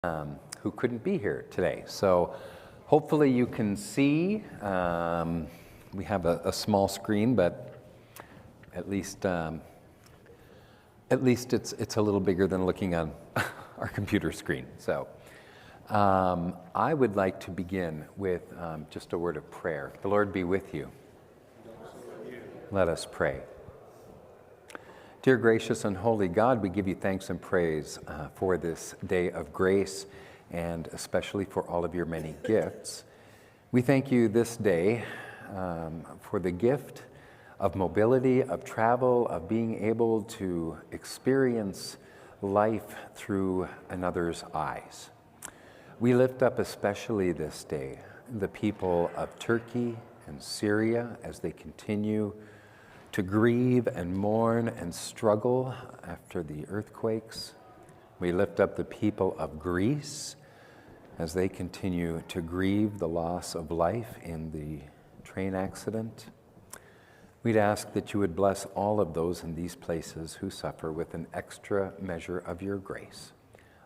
who couldn't be here today. So hopefully you can see. We have a small screen, but at least it's a little bigger than looking on our computer screen. So I would like to begin with just a word of prayer. The Lord be with you. Let us pray. Dear gracious and holy God, we give you thanks and praise for this day of grace and especially for all of your many gifts. We thank you this day for the gift of mobility, of travel, of being able to experience life through another's eyes. We lift up especially this day the people of Turkey and Syria as they continue to grieve and mourn and struggle after the earthquakes. We lift up the people of Greece as they continue to grieve the loss of life in the train accident. We'd ask that you would bless all of those in these places who suffer with an extra measure of your grace.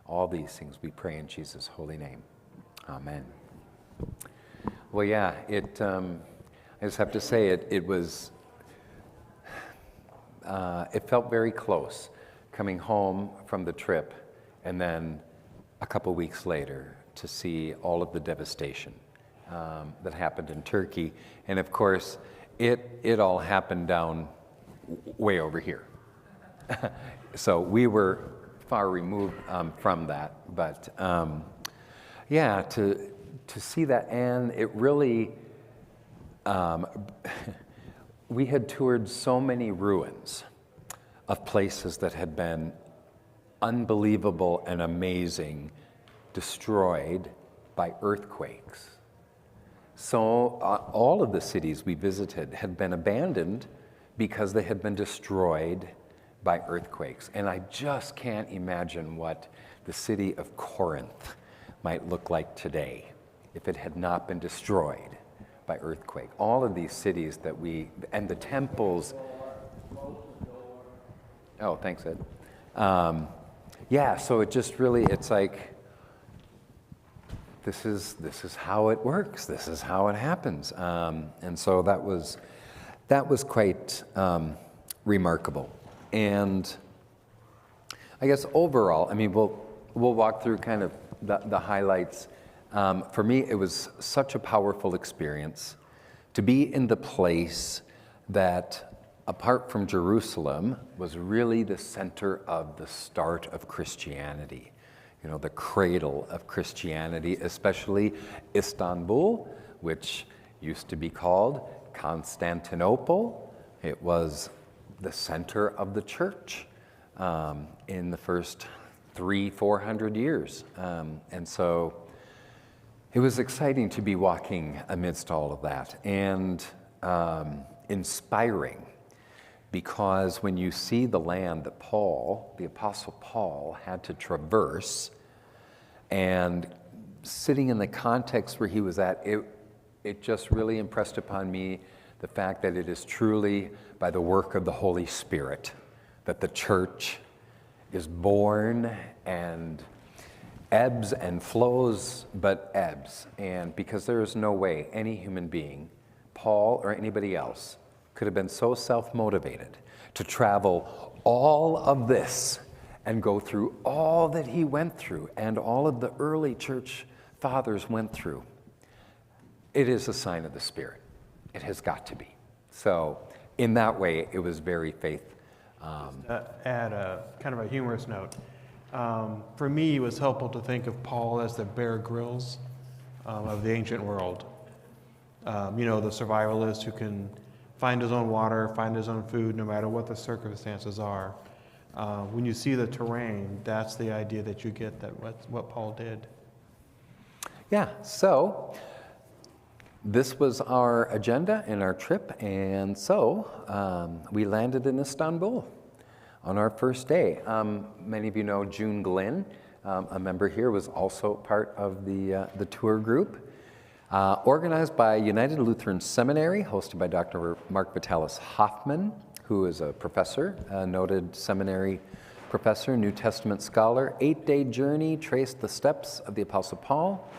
All these things we pray in Jesus' holy name. Amen. Well, yeah, I just have to say it felt very close coming home from the trip and then a couple weeks later to see all of the devastation that happened in Turkey. And of course, it all happened down way over here. So we were far removed from that. But yeah, to see that, and it really, we had toured so many ruins of places that had been unbelievable and amazing, destroyed by earthquakes. So all of the cities we visited had been abandoned because they had been destroyed by earthquakes. And I just can't imagine what the city of Corinth might look like today if it had not been destroyed by earthquake. All of these cities that and the temples. Oh, thanks, Ed. Yeah, so it just really, it's like, this is how it works. This is how it happens. And so that was quite remarkable. And I guess overall, I mean, we'll walk through kind of the highlights. For me, it was such a powerful experience to be in the place that, apart from Jerusalem, was really the center of the start of Christianity. You know, the cradle of Christianity, especially Istanbul, which used to be called Constantinople. It was the center of the church in the first 300-400 years. And so it was exciting to be walking amidst all of that, and inspiring, because when you see the land that Paul, the Apostle Paul, had to traverse, and sitting in the context where he was at, it just really impressed upon me the fact that it is truly by the work of the Holy Spirit that the church is born, and ebbs and flows, but ebbs. And because there is no way any human being, Paul or anybody else, could have been so self-motivated to travel all of this and go through all that he went through and all of the early church fathers went through. It is a sign of the Spirit. It has got to be. So in that way, it was very faith. Add a kind of a humorous note. For me, it was helpful to think of Paul as the Bear Grylls of the ancient world. The survivalist who can find his own water, find his own food, no matter what the circumstances are. When you see the terrain, that's the idea that you get, that what Paul did. Yeah, so this was our agenda in our trip, and so we landed in Istanbul on our first day. Many of you know June Glynn, a member here, was also part of the tour group. Organized by United Lutheran Seminary, hosted by Dr. Mark Vitalis Hoffman, who is a professor, a noted seminary professor, New Testament scholar. 8-day journey traced the steps of the Apostle Paul,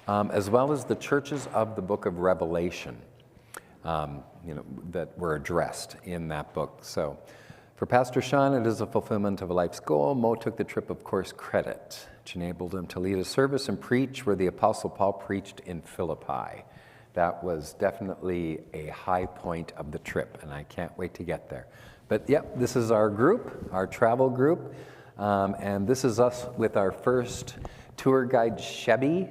as well as the churches of the book of Revelation, that were addressed in that book. So for Pastor Shawn, it is a fulfillment of a life's goal. Mo took the trip of course credit, which enabled him to lead a service and preach where the Apostle Paul preached in Philippi. That was definitely a high point of the trip, and I can't wait to get there. But yep, this is our group, our travel group, and this is us with our first tour guide, Shebby.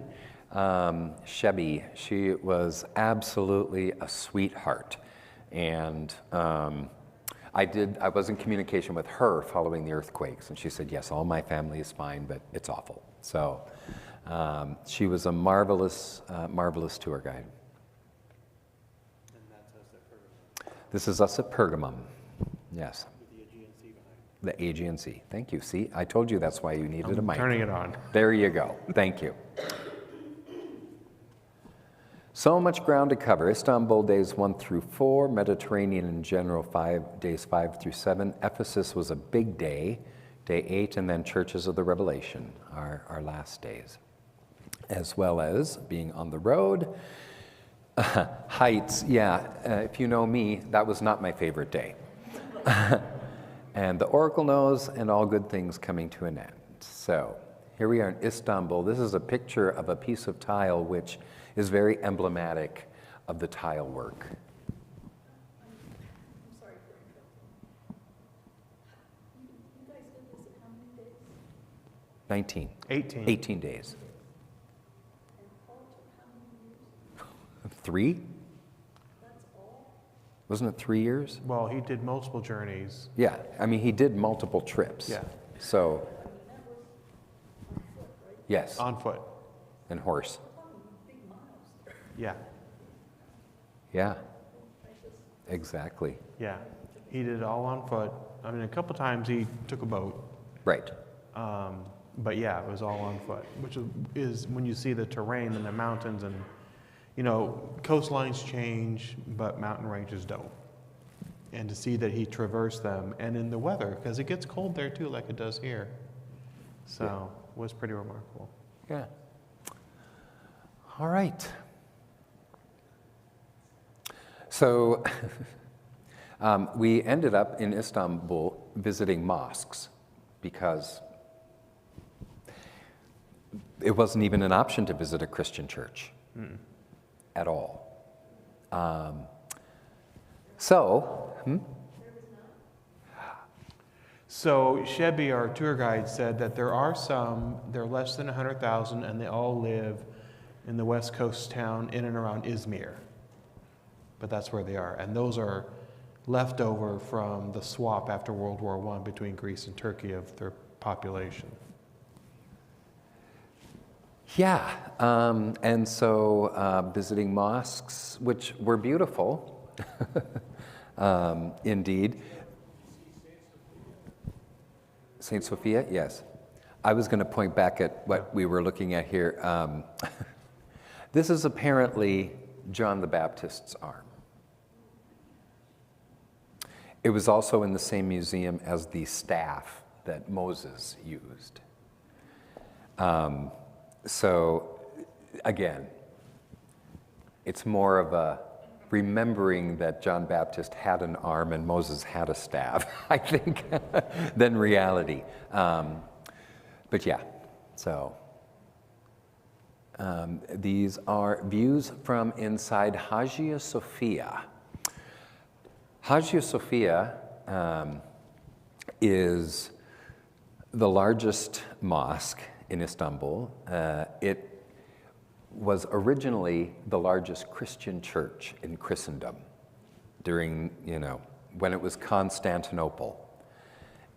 Shebby, she was absolutely a sweetheart, and I was in communication with her following the earthquakes, and she said, yes, all my family is fine, but it's awful. So she was a marvelous, marvelous tour guide. And that's us at Pergamum. This is us at Pergamum, yes. With the Aegean Sea behind. The Aegean Sea. Thank you. See, I told you that's why you needed a mic. Turning it on. There you go. Thank you. So much ground to cover. Istanbul days 1 through 4, Mediterranean in general days 5 through 7. Ephesus was a big day 8, and then churches of the Revelation, our last days. As well as being on the road. Heights, yeah, if you know me, that was not my favorite day. And the oracle knows, and all good things coming to an end. So here we are in Istanbul. This is a picture of a piece of tile which is very emblematic of the tile work. I'm sorry for interrupting. You guys did this in how many days? 19. 18. 18 days. And Paul took how many years? 3? That's all? Wasn't it 3 years? Well, he did multiple journeys. Yeah, I mean, he did multiple trips. Yeah. So, I mean, that was on foot, right? yes, On foot. and horse. We're talking big miles. Yeah. Yeah, I just, exactly. Yeah. He did it all on foot. I mean, a couple times he took a boat. Right. But yeah, it was all on foot, which is when you see the terrain and the mountains and, coastlines change, but mountain ranges don't. And to see that he traversed them and in the weather, because it gets cold there too, like it does here. So it was pretty remarkable. Yeah. All right. So we ended up in Istanbul visiting mosques because it wasn't even an option to visit a Christian church at all. So Shebby, our tour guide, said that there are some, they're less than 100,000, and they all live in the west coast town in and around Izmir. But that's where they are. And those are left over from the swap after World War I between Greece and Turkey of their population. Yeah, and so visiting mosques, which were beautiful, indeed. St. Sophia, yes. I was going to point back at what we were looking at here. This is apparently John the Baptist's arm. It was also in the same museum as the staff that Moses used. So, again, it's more of a remembering that John Baptist had an arm and Moses had a staff, I think, than reality. But yeah, so these are views from inside Hagia Sophia. Hagia Sophia is the largest mosque in Istanbul. It was originally the largest Christian church in Christendom during, when it was Constantinople.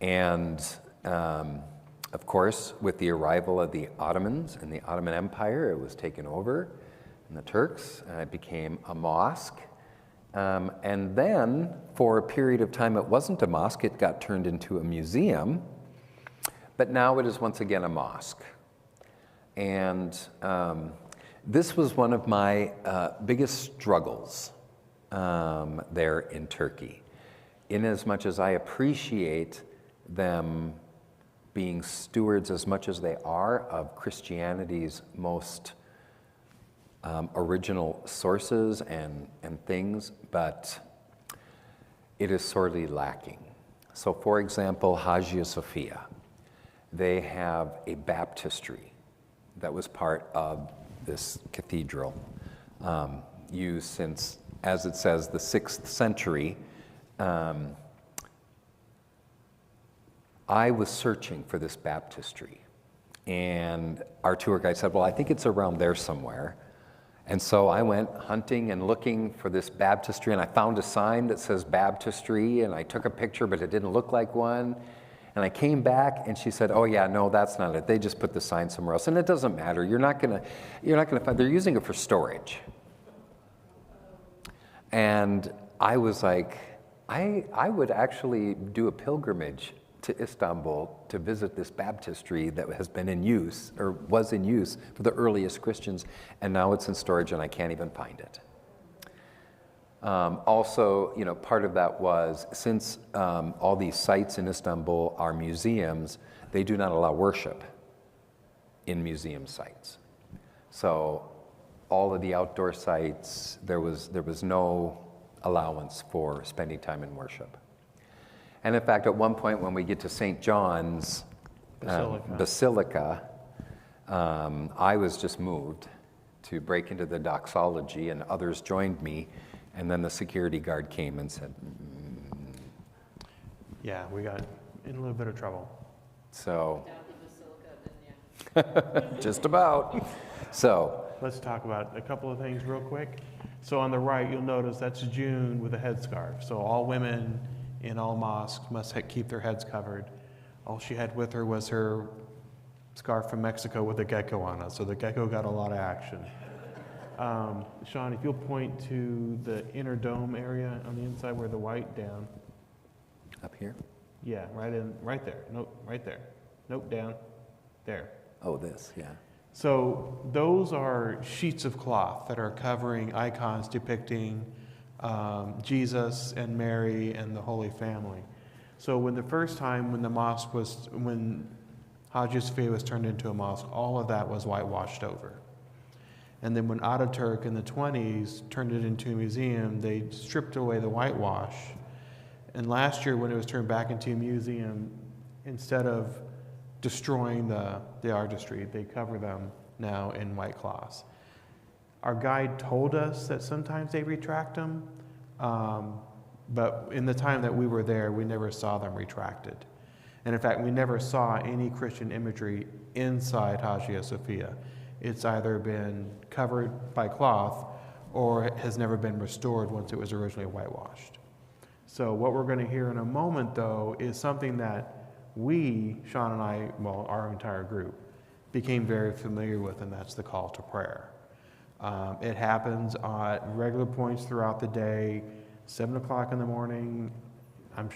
And of course, with the arrival of the Ottomans and the Ottoman Empire, it was taken over, and the Turks, it became a mosque. And then, for a period of time, it wasn't a mosque, it got turned into a museum. But now it is once again a mosque. And this was one of my biggest struggles there in Turkey, in as much as I appreciate them being stewards as much as they are of Christianity's most original sources and things, but it is sorely lacking. So for example, Hagia Sophia, they have a baptistry that was part of this cathedral, used since, as it says, the 6th century. I was searching for this baptistry, and our tour guide said, well, I think it's around there somewhere. And so I went hunting and looking for this baptistry, and I found a sign that says baptistry, and I took a picture, but it didn't look like one. And I came back, and she said, oh yeah, no, that's not it. They just put the sign somewhere else. And it doesn't matter. You're not gonna find, they're using it for storage. And I was like, I would actually do a pilgrimage to Istanbul to visit this baptistry that has been in use, or was in use for the earliest Christians, and now it's in storage and I can't even find it. Also, part of that was, since all these sites in Istanbul are museums, they do not allow worship in museum sites. So all of the outdoor sites, there was no allowance for spending time in worship. And in fact, at one point when we get to St. John's Basilica, I was just moved to break into the doxology, and others joined me, and then the security guard came and said, Yeah, we got in a little bit of trouble. So, just about. So, let's talk about a couple of things real quick. So on the right, you'll notice that's June with a headscarf. So all women in all mosques must keep their heads covered. All she had with her was her scarf from Mexico with a gecko on it, so the gecko got a lot of action. Shawn, if you'll point to the inner dome area on the inside where the white down. Up here? Yeah, right there. Nope, right there. Nope, down. There. Oh, this, yeah. So those are sheets of cloth that are covering icons depicting Jesus and Mary and the Holy Family. So when Hagia Sophia was turned into a mosque, all of that was whitewashed over. And then when Ataturk in the 20s turned it into a museum, they stripped away the whitewash. And last year when it was turned back into a museum, instead of destroying the artistry, they cover them now in white cloths. Our guide told us that sometimes they retract them, but in the time that we were there, we never saw them retracted. And in fact, we never saw any Christian imagery inside Hagia Sophia. It's either been covered by cloth or it has never been restored once it was originally whitewashed. So what we're going to hear in a moment, though, is something that we, Shawn and I, well, our entire group, became very familiar with, and that's the call to prayer. It happens at regular points throughout the day, 7 o'clock in the morning,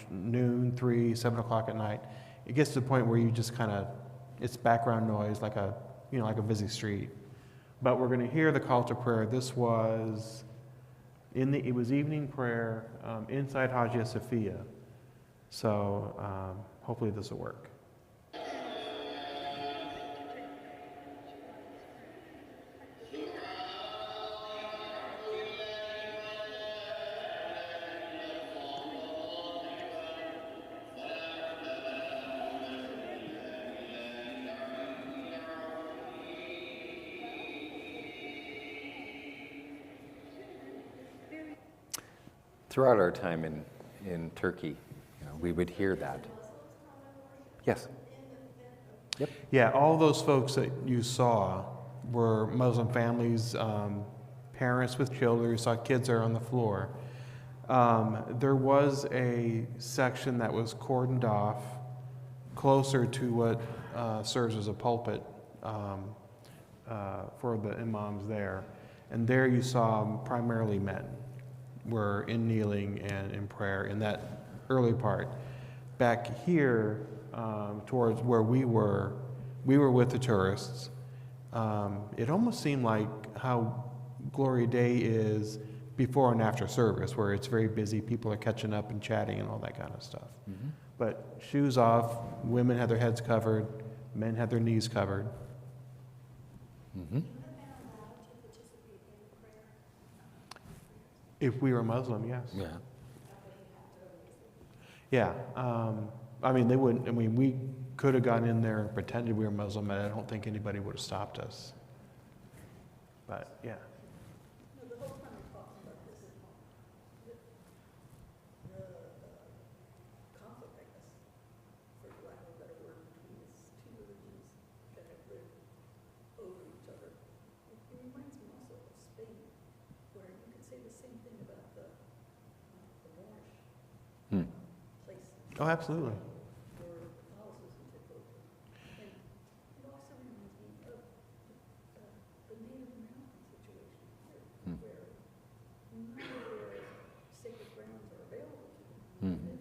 noon, 3, 7 o'clock at night. It gets to the point where you just it's background noise like a busy street. But we're going to hear the call to prayer. This was, it was evening prayer inside Hagia Sophia. So hopefully this will work. Throughout our time in Turkey, we would hear that. Yes. Yep. Yeah, all those folks that you saw were Muslim families, parents with children. You saw kids there on the floor. There was a section that was cordoned off closer to what serves as a pulpit for the imams there. And there you saw primarily men were in kneeling and in prayer in that early part. Back here, towards where we were with the tourists. It almost seemed like how Glory Day is before and after service, where it's very busy, people are catching up and chatting and all that kind of stuff. Mm-hmm. But shoes off, women had their heads covered, men had their knees covered. Mm-hmm. If we were Muslim, yes. Yeah. Yeah. I mean, they wouldn't. I mean, we could have gone in there and pretended we were Muslim, and I don't think anybody would have stopped us. But yeah. No, the whole time we're talking about this, the conflict, I guess, for lack of a better word, between these two religions that have lived over each other. It reminds me also of Spain, where you could say the same thing about the Moorish Hmm. place Oh, absolutely. where Catholicism took over. And it also reminds me of the Native American situation here, Hmm. where none of their sacred grounds are available to them. Hmm. And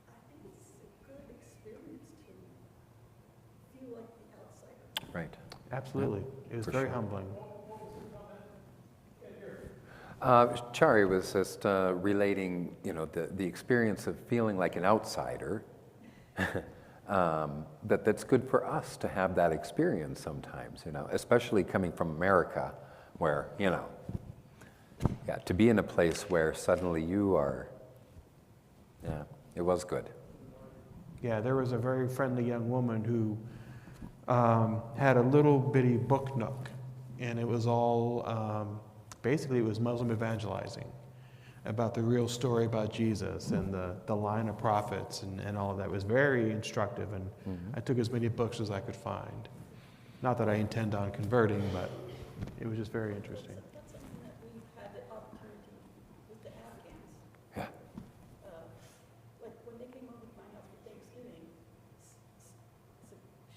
I think it's a good experience to feel like the outsider. Right. Absolutely. It was for very sure. humbling. Chari was just relating, the experience of feeling like an outsider. That's good for us to have that experience sometimes, especially coming from America, where, to be in a place where suddenly you are, it was good. Yeah, there was a very friendly young woman who had a little bitty book nook, and it was all, basically it was Muslim evangelizing about the real story about Jesus and the line of prophets and all of that. It was very instructive, and I took as many books as I could find. Not that I intend on converting, but it was just very interesting. That's something that we've had the opportunity with the Afghans. Yeah. Like when they came over to my house for Thanksgiving,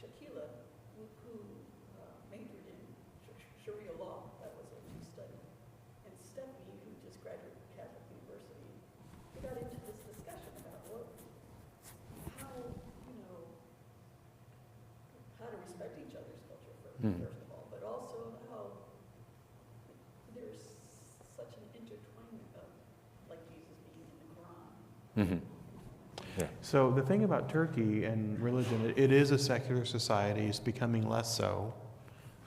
Shakila, who majored in Sharia law, that was what she studied, and Stephanie, who just graduated from Catholic University, we got into this discussion about how to respect each other's culture first of all, but also how there's such an intertwinement of, like Jesus being in the Quran. Mm-hmm. Yeah. So the thing about Turkey and religion, it is a secular society. It's becoming less so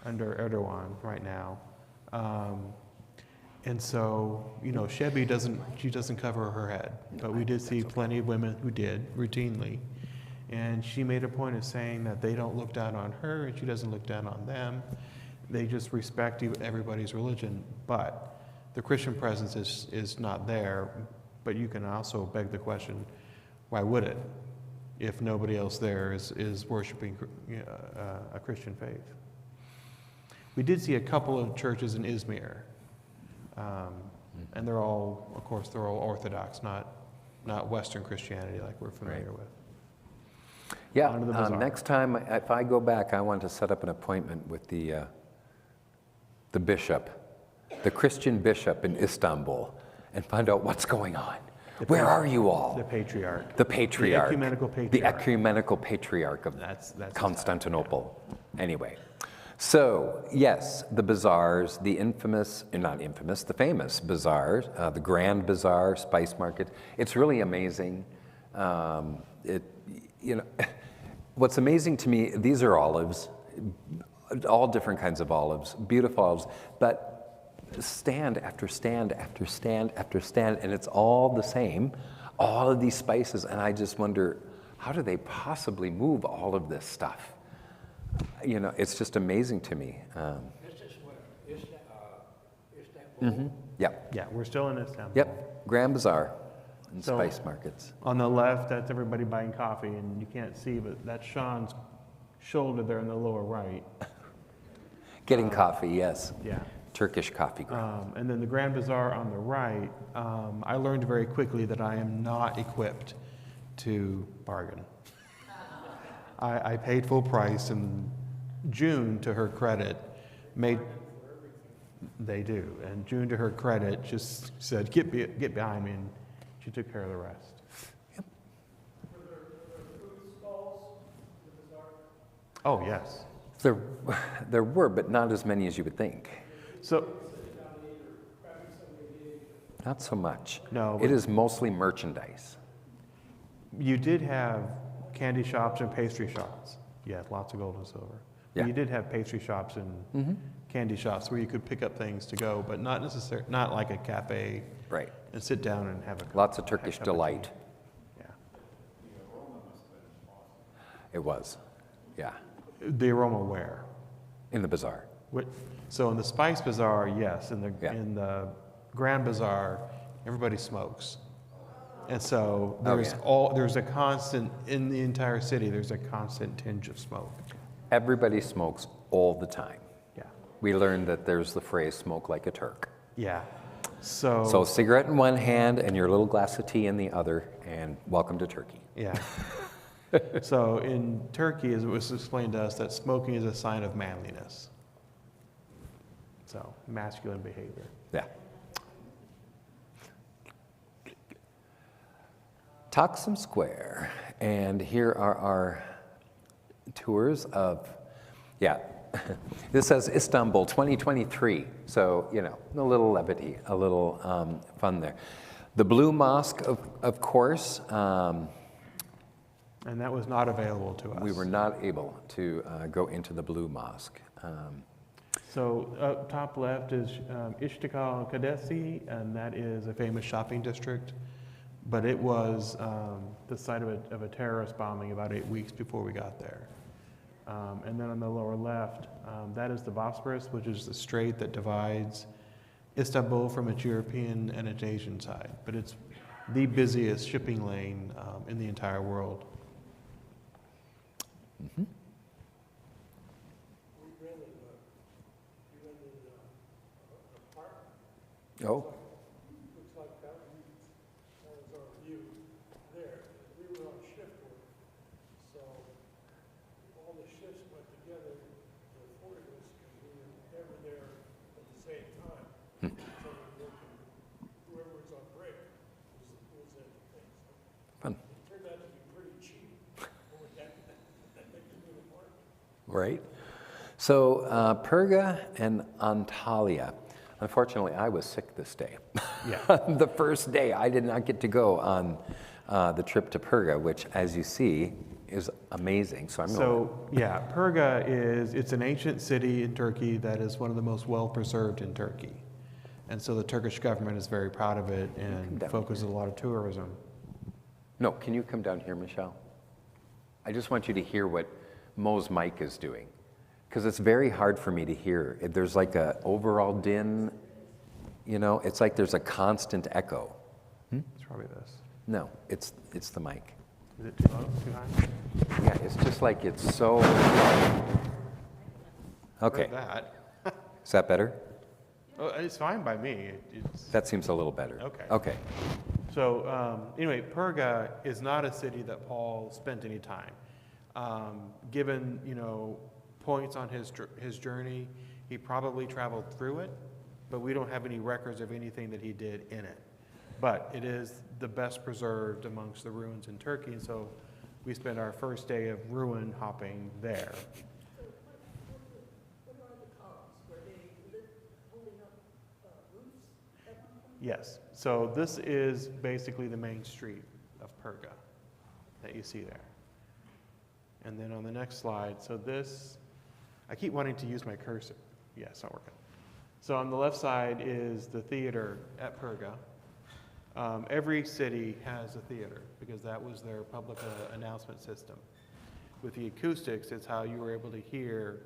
under Erdogan right now. And so, Shebi doesn't cover her head, but we did see plenty of women who did routinely. And she made a point of saying that they don't look down on her and she doesn't look down on them. They just respect everybody's religion. But the Christian presence is not there. But you can also beg the question, why would it, if nobody else there is worshiping a Christian faith? We did see a couple of churches in Izmir. And they're all Orthodox, not Western Christianity like we're familiar with. Yeah, Onto the bazaar. next time, if I go back, I want to set up an appointment with the bishop, the Christian bishop in Istanbul, and find out what's going on. Where are you all? The patriarch. The patriarch. The ecumenical patriarch. The ecumenical patriarch of That's Constantinople. Anyway, so yes, the bazaars, the the famous bazaars, the Grand Bazaar, Spice Market. It's really amazing. What's amazing to me, these are olives, all different kinds of olives, beautiful olives, but stand after stand after stand after stand, and it's all the same, all of these spices, and I just wonder, how do they possibly move all of this stuff? It's just amazing to me. This is where Istanbul. Yep, Yeah, we're still in Istanbul. yep, Grand Bazaar and So- spice markets. On the left, that's everybody buying coffee, and you can't see, but that's Shawn's shoulder there in the lower right. Getting coffee, yes. Yeah. Turkish coffee ground. And then the Grand Bazaar on the right, I learned very quickly that I am not equipped to bargain. I paid full price, and June, to her credit, they do. And June, to her credit, just said, get behind me, and she took care of the rest. Oh, yes. There were, but not as many as you would think. So, Not so much. No, It but- is mostly merchandise. You did have candy shops and pastry shops. Yeah, lots of gold and silver. Yeah. You did have pastry shops and candy shops where you could pick up things to go, but not necessarily, not like a cafe Right. and sit down and have a Lots of have a Turkish cup of delight. tea. Yeah. It was. Yeah. The aroma where? In the bazaar. What, so in the Spice Bazaar, yes. Yeah. In the Grand Bazaar, everybody smokes. And so Oh, there's yeah. there's a constant, in the entire city, there's a constant tinge of smoke. Everybody smokes all the time. Yeah. We learned that there's the phrase "smoke like a Turk." Yeah. So, So cigarette in one hand and your little glass of tea in the other, and welcome to Turkey. yeah. So in Turkey, as it was explained to us, that smoking is a sign of manliness. So masculine behavior. Yeah. Taksim Square, and here are our tours of, this says Istanbul 2023, so, you know, a little levity, a little fun there. The Blue Mosque, of course, And that was not available to us. we were not able to go into the Blue Mosque. So up top left is Istiklal Caddesi, and that is a famous shopping district. But it was the site of a terrorist bombing about 8 weeks before we got there. And then on the lower left, that is the Bosporus, which is the strait that divides Istanbul from its European and its Asian side. But it's the busiest shipping lane in the entire world. Mhm. We rented a park. Oh, Looks like that was our view there. We were on shift work, so all the shifts went together to afford us because we were never there at the same time. So we worked, whoever was on break was at the thing. So fun, it turned out to be pretty cheap when we had that into the market. right? So Perga and Antalya. Unfortunately, I was sick this day. Yeah. The first day, I did not get to go on the trip to Perga, which, as you see, is amazing. So I'm So, yeah, Perga it's an ancient city in Turkey that is one of the most well-preserved in Turkey. And so the Turkish government is very proud of it and down focuses a lot of tourism. No, can you come down here, Michelle? I just want you to hear what Mo's mic is doing, because it's very hard for me to hear. There's like a overall din, you know, it's like there's a constant echo. It's probably this. No, it's the mic. Is it too low, too high? Yeah, it's just like it's so. Okay, Heard that. is that better? Oh, it's fine by me. It's, That seems a little better. Okay. Okay. So anyway, Perga is not a city that Paul spent any time. Given, you know, points on his journey, he probably traveled through it, but we don't have any records of anything that he did in it. But it is the best preserved amongst the ruins in Turkey, and so we spent our first day of ruin hopping there. So what are the columns? Were they holding up roofs at one point? Yes, so this is basically the main street of Perga that you see there. And then on the next slide, so this, I keep wanting to use my cursor. Yeah, it's not working. So on the left side is the theater at Perga. Every city has a theater because that was their public announcement system. With the acoustics, it's how you were able to hear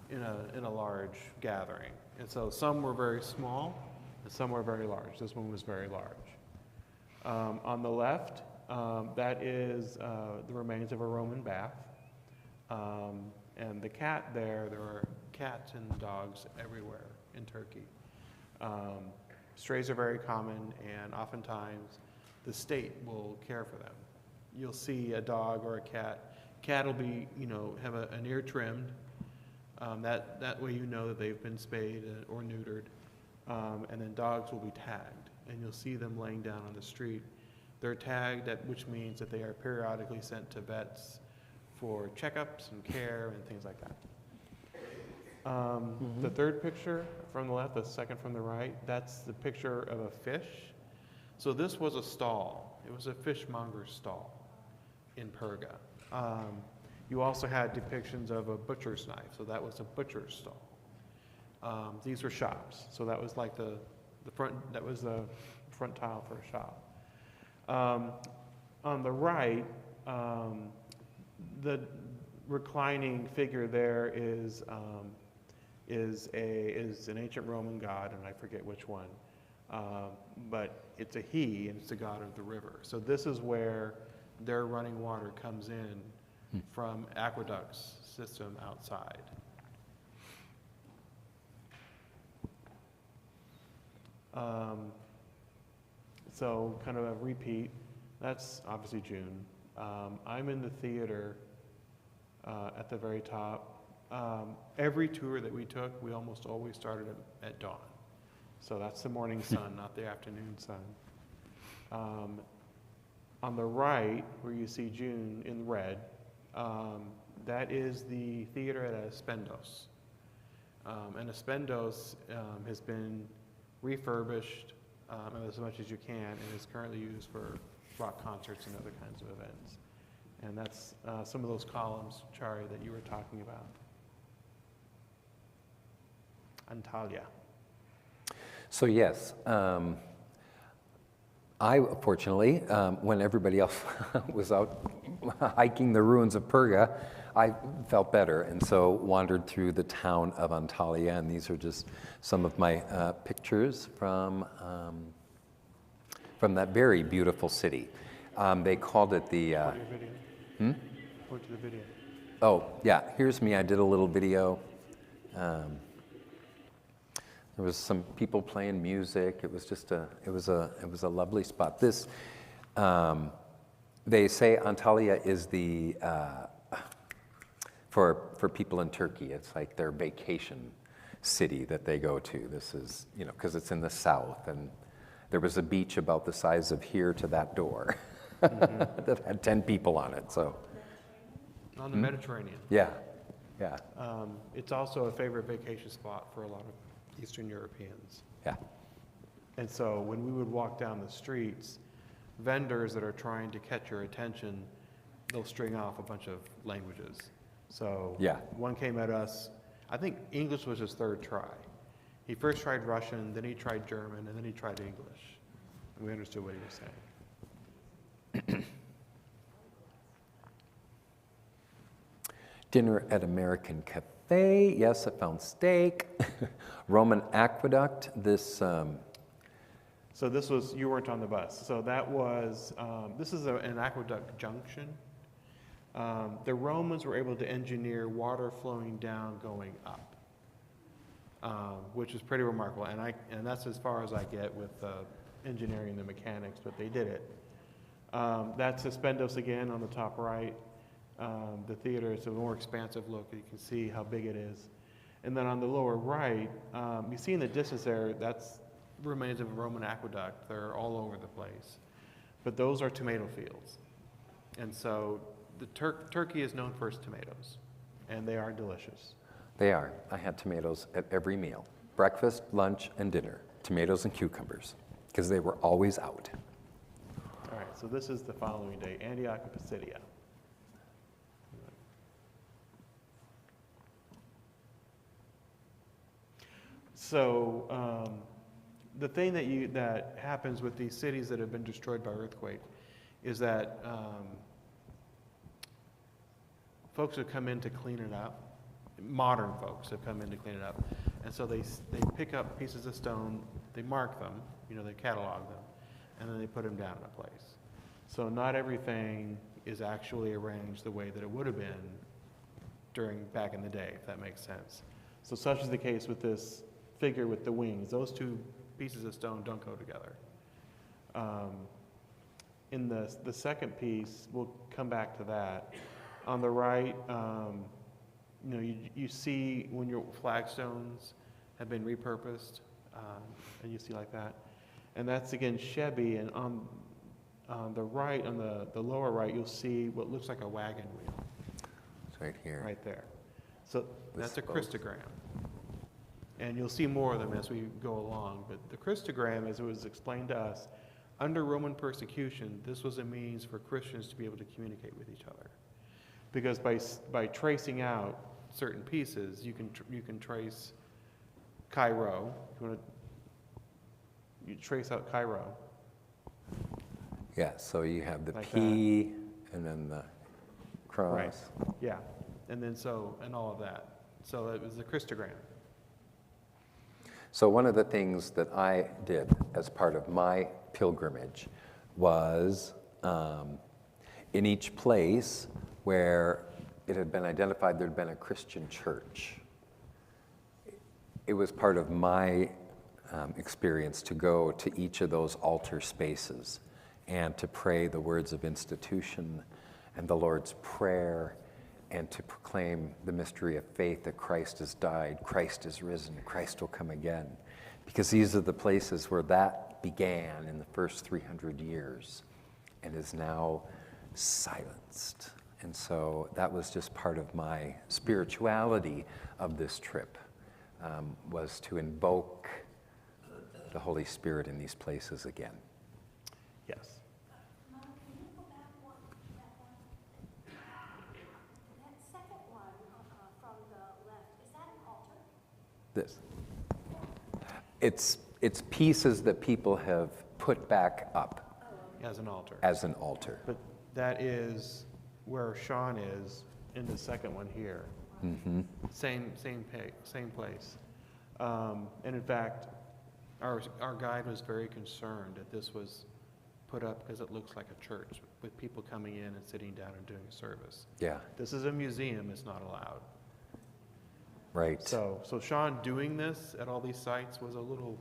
in a large gathering. And so some were very small and some were very large. This one was very large. On the left, that is the remains of a Roman bath. And the cat there are cats and dogs everywhere in Turkey. Strays are very common, and oftentimes the state will care for them. You'll see a dog or a cat. Cat will be, you know, have an ear trimmed. That way you know that they've been spayed or neutered. And then dogs will be tagged, and you'll see them laying down on the street. They're tagged, which means that they are periodically sent to vets for checkups and care and things like that. The third picture from the left, the second from the right, that's the picture of a fish. So this was a stall. It was a fishmonger's stall. in Perga. You also had depictions of a butcher's knife, so that was a butcher's stall. These were shops, so that was like the front. That was the front tile for a shop. On the right, the reclining figure there is an ancient Roman god, and I forget which one, but it's a he, and it's the god of the river. So this is where their running water comes in from aqueducts system outside. So kind of a repeat. That's obviously June. I'm in the theater at the very top. Every tour that we took, we almost always started at dawn. So that's the morning sun, not the afternoon sun. On the right, where you see June in red, that is the theater at Aspendos. And Aspendos has been refurbished as much as you can and is currently used for rock concerts and other kinds of events. And that's some of those columns, Chari, that you were talking about. Antalya. So yes, I fortunately, when everybody else was out hiking the ruins of Perga, I felt better, and so wandered through the town of Antalya, and these are just some of my pictures from that very beautiful city. They called it the. Point to your video. Point to the video. Oh yeah, here's me. I did a little video. There was some people playing music. It was just it was a lovely spot. This, they say Antalya is the, for people in Turkey, it's like their vacation city that they go to. This is, because it's in the south, and there was a beach about the size of here to that door that had 10 people on it, so. On the Mediterranean. Yeah. It's also a favorite vacation spot for a lot of Eastern Europeans. Yeah. And so when we would walk down the streets, vendors that are trying to catch your attention, they'll string off a bunch of languages. So one came at us, I think English was his third try. He first tried Russian, then he tried German, and then he tried English. And we understood what he was saying. Dinner at American Cafe. Yes, I found steak. Roman aqueduct. This. So this was, you weren't on the bus. So that was, this is an aqueduct junction. The Romans were able to engineer water flowing down, going up, which is pretty remarkable. And that's as far as I get with engineering the mechanics, but they did it. That's Aspendos again on the top right. The theater is a more expansive look. You can see how big it is. And then on the lower right, you see in the distance there, that's remains of a Roman aqueduct. They're all over the place. But those are tomato fields. And so Turkey is known for its tomatoes, and they are delicious. They are. I had tomatoes at every meal. Breakfast, lunch, and dinner. Tomatoes and cucumbers, because they were always out. All right, so this is the following day, Antioch of Pisidia. So the thing that happens with these cities that have been destroyed by earthquake is that folks have come in to clean it up. Modern folks have come in to clean it up, and so they pick up pieces of stone, they mark them, they catalog them, and then they put them down in a place. So not everything is actually arranged the way that it would have been back in the day, if that makes sense. So such is the case with this figure with the wings. Those two pieces of stone don't go together. In the second piece, we'll come back to that. On the right, you see when your flagstones have been repurposed, and you see like that. And that's again Shebi, and on the right, on the lower right, you'll see what looks like a wagon wheel. It's right here. Right there. So that's a Christogram. And you'll see more of them as we go along. But the Christogram, as it was explained to us, under Roman persecution, this was a means for Christians to be able to communicate with each other. Because by tracing out certain pieces, you can trace Cairo. You trace out Cairo. Yeah, so you have the Like P and then the cross. Right. Yeah. And then and all of that. So it was the Christogram. So one of the things that I did as part of my pilgrimage was in each place where it had been identified there had been a Christian church. It was part of my experience to go to each of those altar spaces and to pray the words of institution and the Lord's Prayer and to proclaim the mystery of faith that Christ has died, Christ is risen, Christ will come again. Because these are the places where that began in the first 300 years and is now silenced. And so that was just part of my spirituality of this trip, was to invoke the Holy Spirit in these places again. Yes. Mom, can you go back that one? That second one from the left, is that an altar? This. It's pieces that people have put back up As an altar. as an altar. But that is where Shawn is in the second one here. Mm-hmm. Same place. And in fact, our guide was very concerned that this was put up because it looks like a church with people coming in and sitting down and doing a service. Yeah, This is a museum, it's not allowed. right. So Shawn doing this at all these sites was a little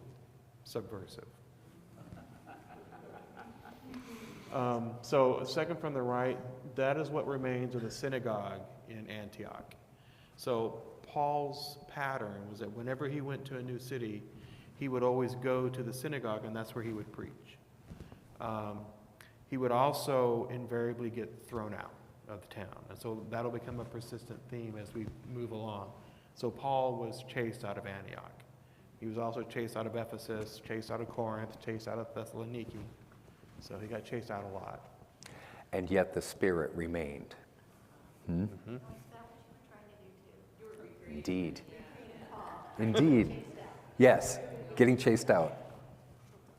subversive. So second from the right, that is what remains of the synagogue in Antioch. So Paul's pattern was that whenever he went to a new city, he would always go to the synagogue, and that's where he would preach. He would also invariably get thrown out of the town, and so that'll become a persistent theme as we move along. So Paul was chased out of Antioch. He was also chased out of Ephesus, chased out of Corinth, chased out of Thessaloniki. So he got chased out a lot. And yet the Spirit remained. Is that what you were trying to do too? Indeed. Indeed. Yes, getting chased out.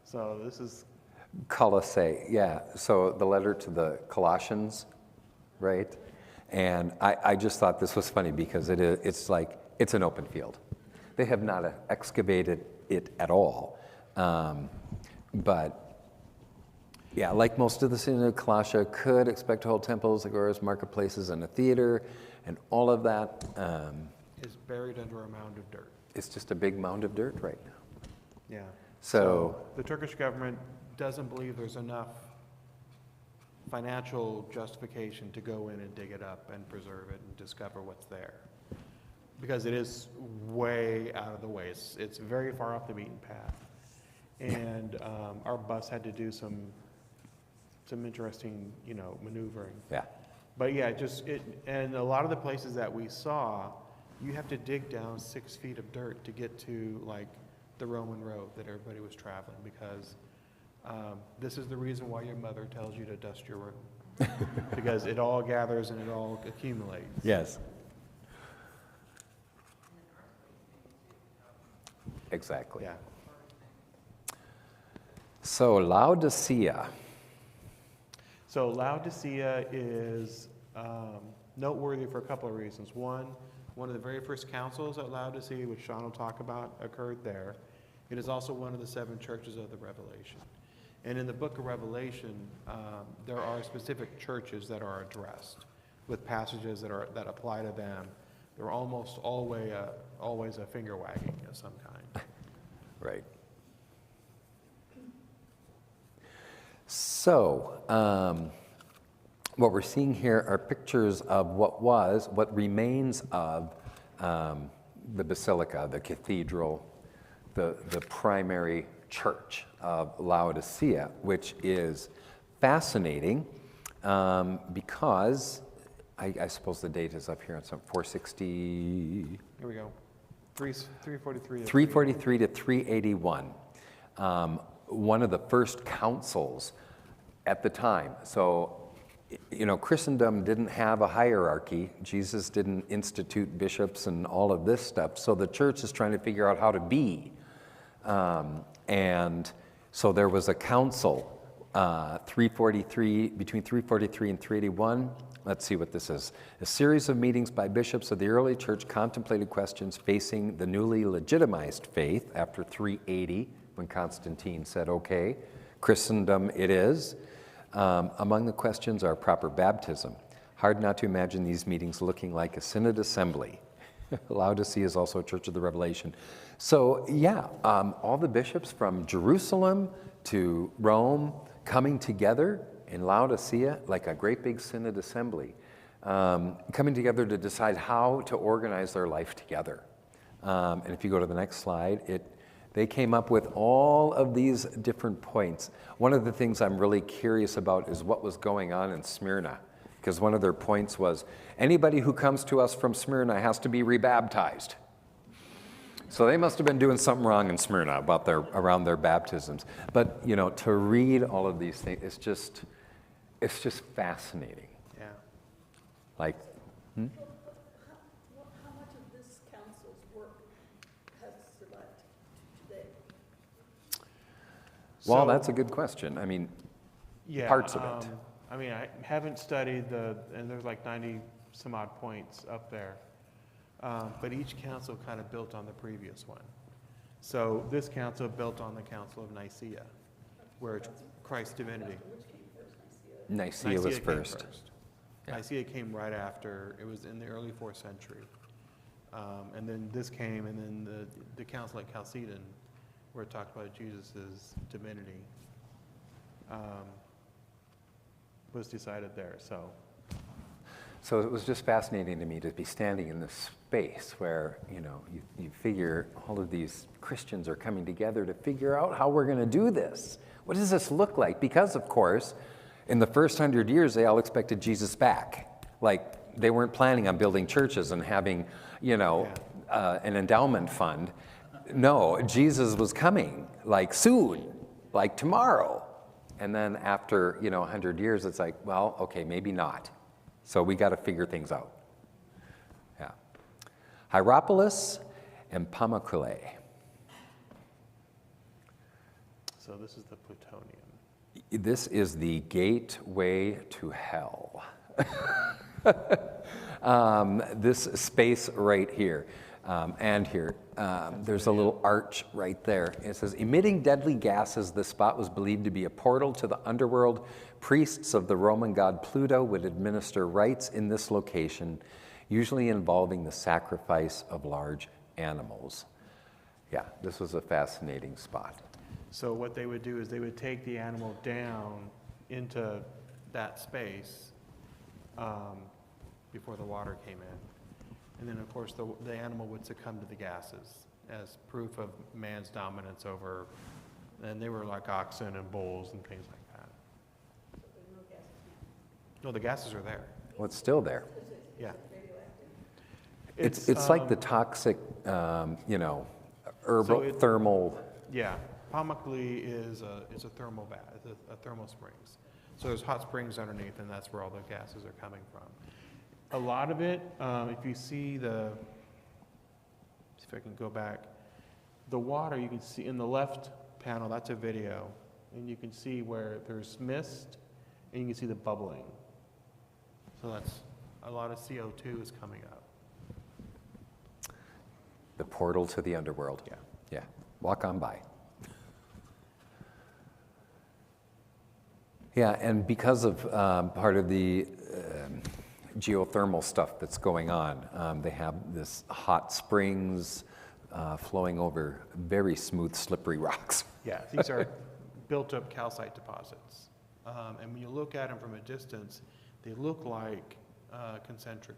So this is, Colossae, yeah. So the letter to the Colossians, right? And I just thought this was funny because it's like, it's an open field. They have not excavated it at all. But yeah, like most of the city of Colossae could expect to hold temples, agoras, marketplaces, and a theater, and all of that. is buried under a mound of dirt. It's just a big mound of dirt right now. Yeah. So the Turkish government doesn't believe there's enough financial justification to go in and dig it up and preserve it and discover what's there. Because it is way out of the way. It's very far off the beaten path. And our bus had to do some interesting, maneuvering. yeah, But yeah, and a lot of the places that we saw, you have to dig down 6 feet of dirt to get to like the Roman road that everybody was traveling, because this is the reason why your mother tells you to dust your room, because it all gathers and it all accumulates. yes. Exactly. Yeah. So Laodicea. So Laodicea is noteworthy for a couple of reasons. One of the very first councils at Laodicea, which Shawn will talk about, occurred there. It is also one of the 7 churches of the Revelation. And in the book of Revelation, there are specific churches that are addressed with passages that apply to them. They're almost always a finger wagging of some kind. Right. So, what we're seeing here are pictures of what remains of the basilica, the cathedral, the primary church of Laodicea, which is fascinating because I suppose the date is up here on some 460. Here we go. 343 to 343 to 381. one of the first councils at the time. So, Christendom didn't have a hierarchy. Jesus didn't institute bishops and all of this stuff. So the church is trying to figure out how to be. And so there was a council, 343, between 343 and 381. Let's see what this is. A series of meetings by bishops of the early church contemplated questions facing the newly legitimized faith after 380, when Constantine said, okay, Christendom it is. Among the questions are proper baptism. Hard not to imagine these meetings looking like a synod assembly. Laodicea is also a church of the Revelation. So all the bishops from Jerusalem to Rome coming together in Laodicea like a great big synod assembly, coming together to decide how to organize their life together. And if you go to the next slide, they came up with all of these different points. One of the things I'm really curious about is what was going on in Smyrna, because one of their points was, anybody who comes to us from Smyrna has to be rebaptized. So they must have been doing something wrong in Smyrna around their baptisms. But, to read all of these things, it's just fascinating. Yeah. Like, How much of this council's work has survived today? well, So- that's a good question. I mean, Yeah, parts of it. I haven't studied and there's like 90 some odd points up there. But each council kind of built on the previous one. So this council built on the Council of Nicaea, where it's Christ's divinity. Nicaea was came first. Yeah. Nicaea came right after. It was in the early 4th century. And then this came, and then the council at Chalcedon, where it talked about Jesus' divinity, was decided there. So it was just fascinating to me to be standing in this space where, you figure all of these Christians are coming together to figure out how we're going to do this. What does this look like? Because, of course, in the first 100 years, they all expected Jesus back. Like, they weren't planning on building churches and having, an endowment fund. No, Jesus was coming, like, soon, like tomorrow. And then after, 100 years, it's like, well, okay, maybe not. So we got to figure things out. Yeah. Hierapolis and Pamukkale. So this is the plutonium. This is the gateway to hell. This space right here and here. There's a little arch right there. It says, emitting deadly gases, the spot was believed to be a portal to the underworld. Priests of the Roman god Pluto would administer rites in this location, usually involving the sacrifice of large animals. Yeah, this was a fascinating spot. So what they would do is they would take the animal down into that space before the water came in. And then, of course, the animal would succumb to the gases as proof of man's dominance over, and they were like oxen and bulls and things like that. No, the gases are there. Well, it's still there. Yeah. It's like the toxic, thermal. Yeah, Pamukkale is a thermal bath, it's a thermal springs. So there's hot springs underneath, and that's where all the gases are coming from. A lot of it, if you see if I can go back, the water you can see in the left panel, that's a video, and you can see where there's mist, and you can see the bubbling. So that's a lot of CO2 is coming up. The portal to the underworld. Yeah. Yeah. Walk on by. Yeah, and because of part of the geothermal stuff that's going on, they have this hot springs flowing over very smooth, slippery rocks. Yeah, these are built-up calcite deposits. And when you look at them from a distance, they look like concentric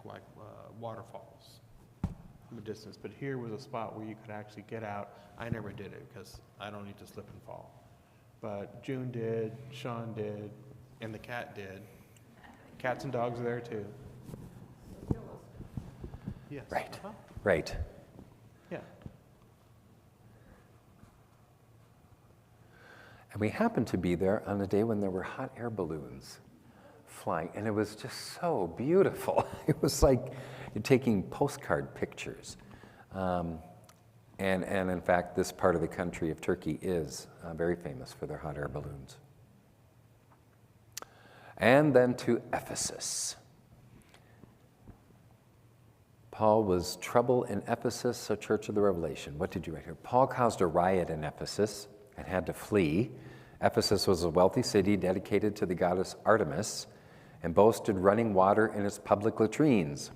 waterfalls from a distance. But here was a spot where you could actually get out. I never did it because I don't need to slip and fall. But June did, Shawn did, and the cat did. Cats and dogs are there too. Yes. Right. Uh-huh. Right. Yeah. And we happened to be there on a day when there were hot air balloons flying, and it was just so beautiful. It was like you're taking postcard pictures. And in fact, this part of the country of Turkey is very famous for their hot air balloons. And then to Ephesus. Paul was trouble in Ephesus, a church of the Revelation. What did you write here? Paul caused a riot in Ephesus and had to flee. Ephesus was a wealthy city dedicated to the goddess Artemis and boasted running water in its public latrines.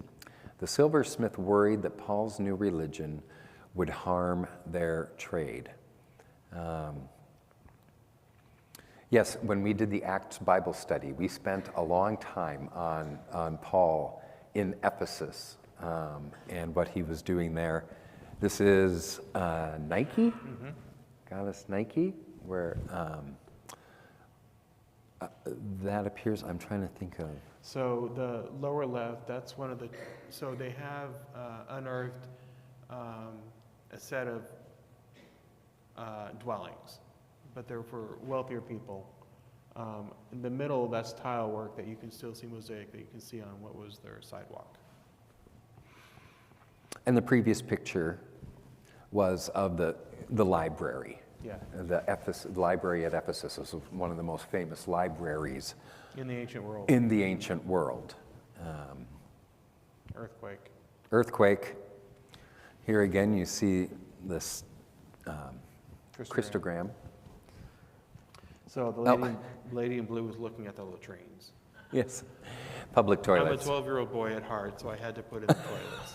The silversmith worried that Paul's new religion would harm their trade. Yes, when we did the Acts Bible study, we spent a long time on Paul in Ephesus and what he was doing there. This is Nike, goddess Nike, where that appears. I'm trying to think of. So the lower left, that's one of the, so they have unearthed a set of dwellings, but they're for wealthier people. In the middle, that's tile work that you can still see mosaic that you can see on what was their sidewalk. And the previous picture was of the library. Yeah. The library at Ephesus is one of the most famous libraries In the ancient world. in the ancient world. Earthquake. Earthquake. Here again, you see this Christogram. So the lady in blue was looking at the latrines. Yes, public toilets. I'm a 12-year-old boy at heart, so I had to put in the toilets.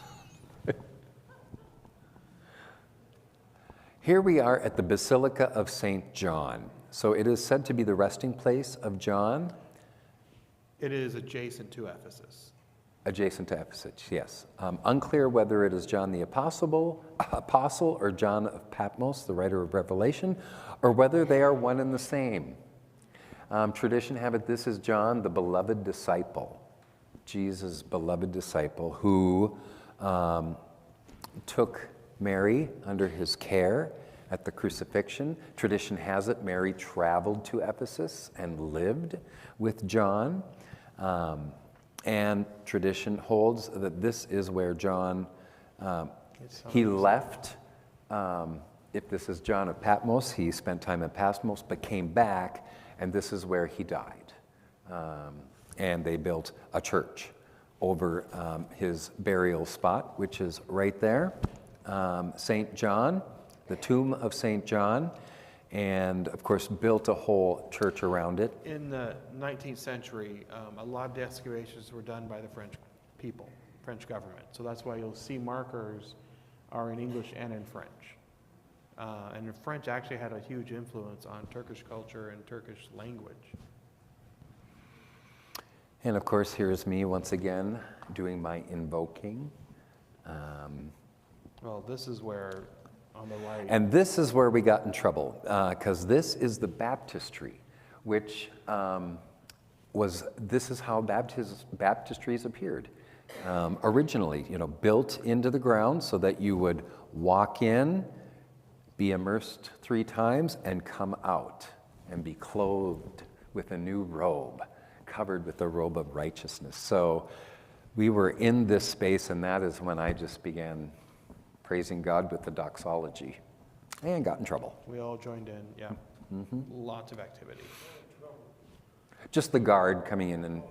Here we are at the Basilica of St. John. So it is said to be the resting place of John. It is adjacent to Ephesus. Adjacent to Ephesus, yes. Unclear whether it is John the Apostle or John of Patmos, the writer of Revelation, or whether they are one and the same. Tradition have it this is John, the beloved disciple, Jesus' beloved disciple, who took Mary under his care at the crucifixion. Tradition has it Mary traveled to Ephesus and lived with John. And tradition holds that this is where John, he left. If this is John of Patmos, he spent time at Patmos, but came back, and this is where he died. And they built a church over his burial spot, which is right there. St. John, the tomb of St. John, and of course built a whole church around it. In the 19th century, a lot of the excavations were done by the French people, French government. So that's why you'll see markers are in English and in French. And the French actually had a huge influence on Turkish culture and Turkish language. And of course, here's me once again doing my invoking. Well, this is where, on the right. And this is where we got in trouble, because this is the baptistry, which this is how baptistries appeared. Originally, built into the ground so that you would walk in, be immersed 3 times, and come out and be clothed with a new robe, covered with the robe of righteousness. So we were in this space, and that is when I just began praising God with the doxology and got in trouble. We all joined in, yeah. Lots of activity. Just the guard coming in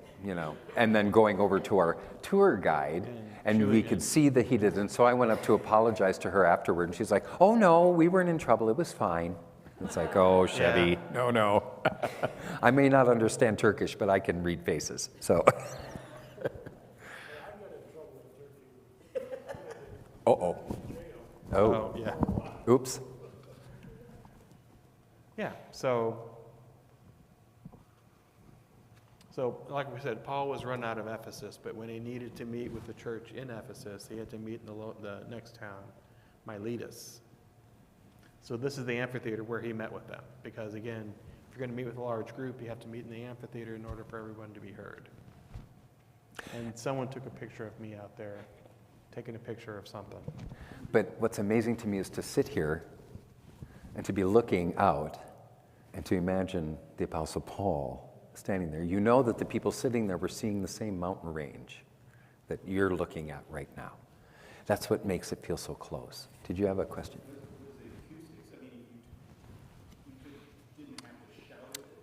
and then going over to our tour guide, and we could see that he didn't. So I went up to apologize to her afterward, and she's like, "Oh no, we weren't in trouble. It was fine." It's like, "Oh, Chevy, Yeah. no." I may not understand Turkish, but I can read faces. So. Oh. Oh, yeah. Oops. Yeah, so like we said, Paul was run out of Ephesus, but when he needed to meet with the church in Ephesus, he had to meet in the next town, Miletus. So this is the amphitheater where he met with them, because again, if you're going to meet with a large group, you have to meet in the amphitheater in order for everyone to be heard. And someone took a picture of me out there, taking a picture of something. But what's amazing to me is to sit here and to be looking out And to imagine the Apostle Paul standing there, you know that the people sitting there were seeing the same mountain range that you're looking at right now. That's what makes it feel so close. Did you have a question?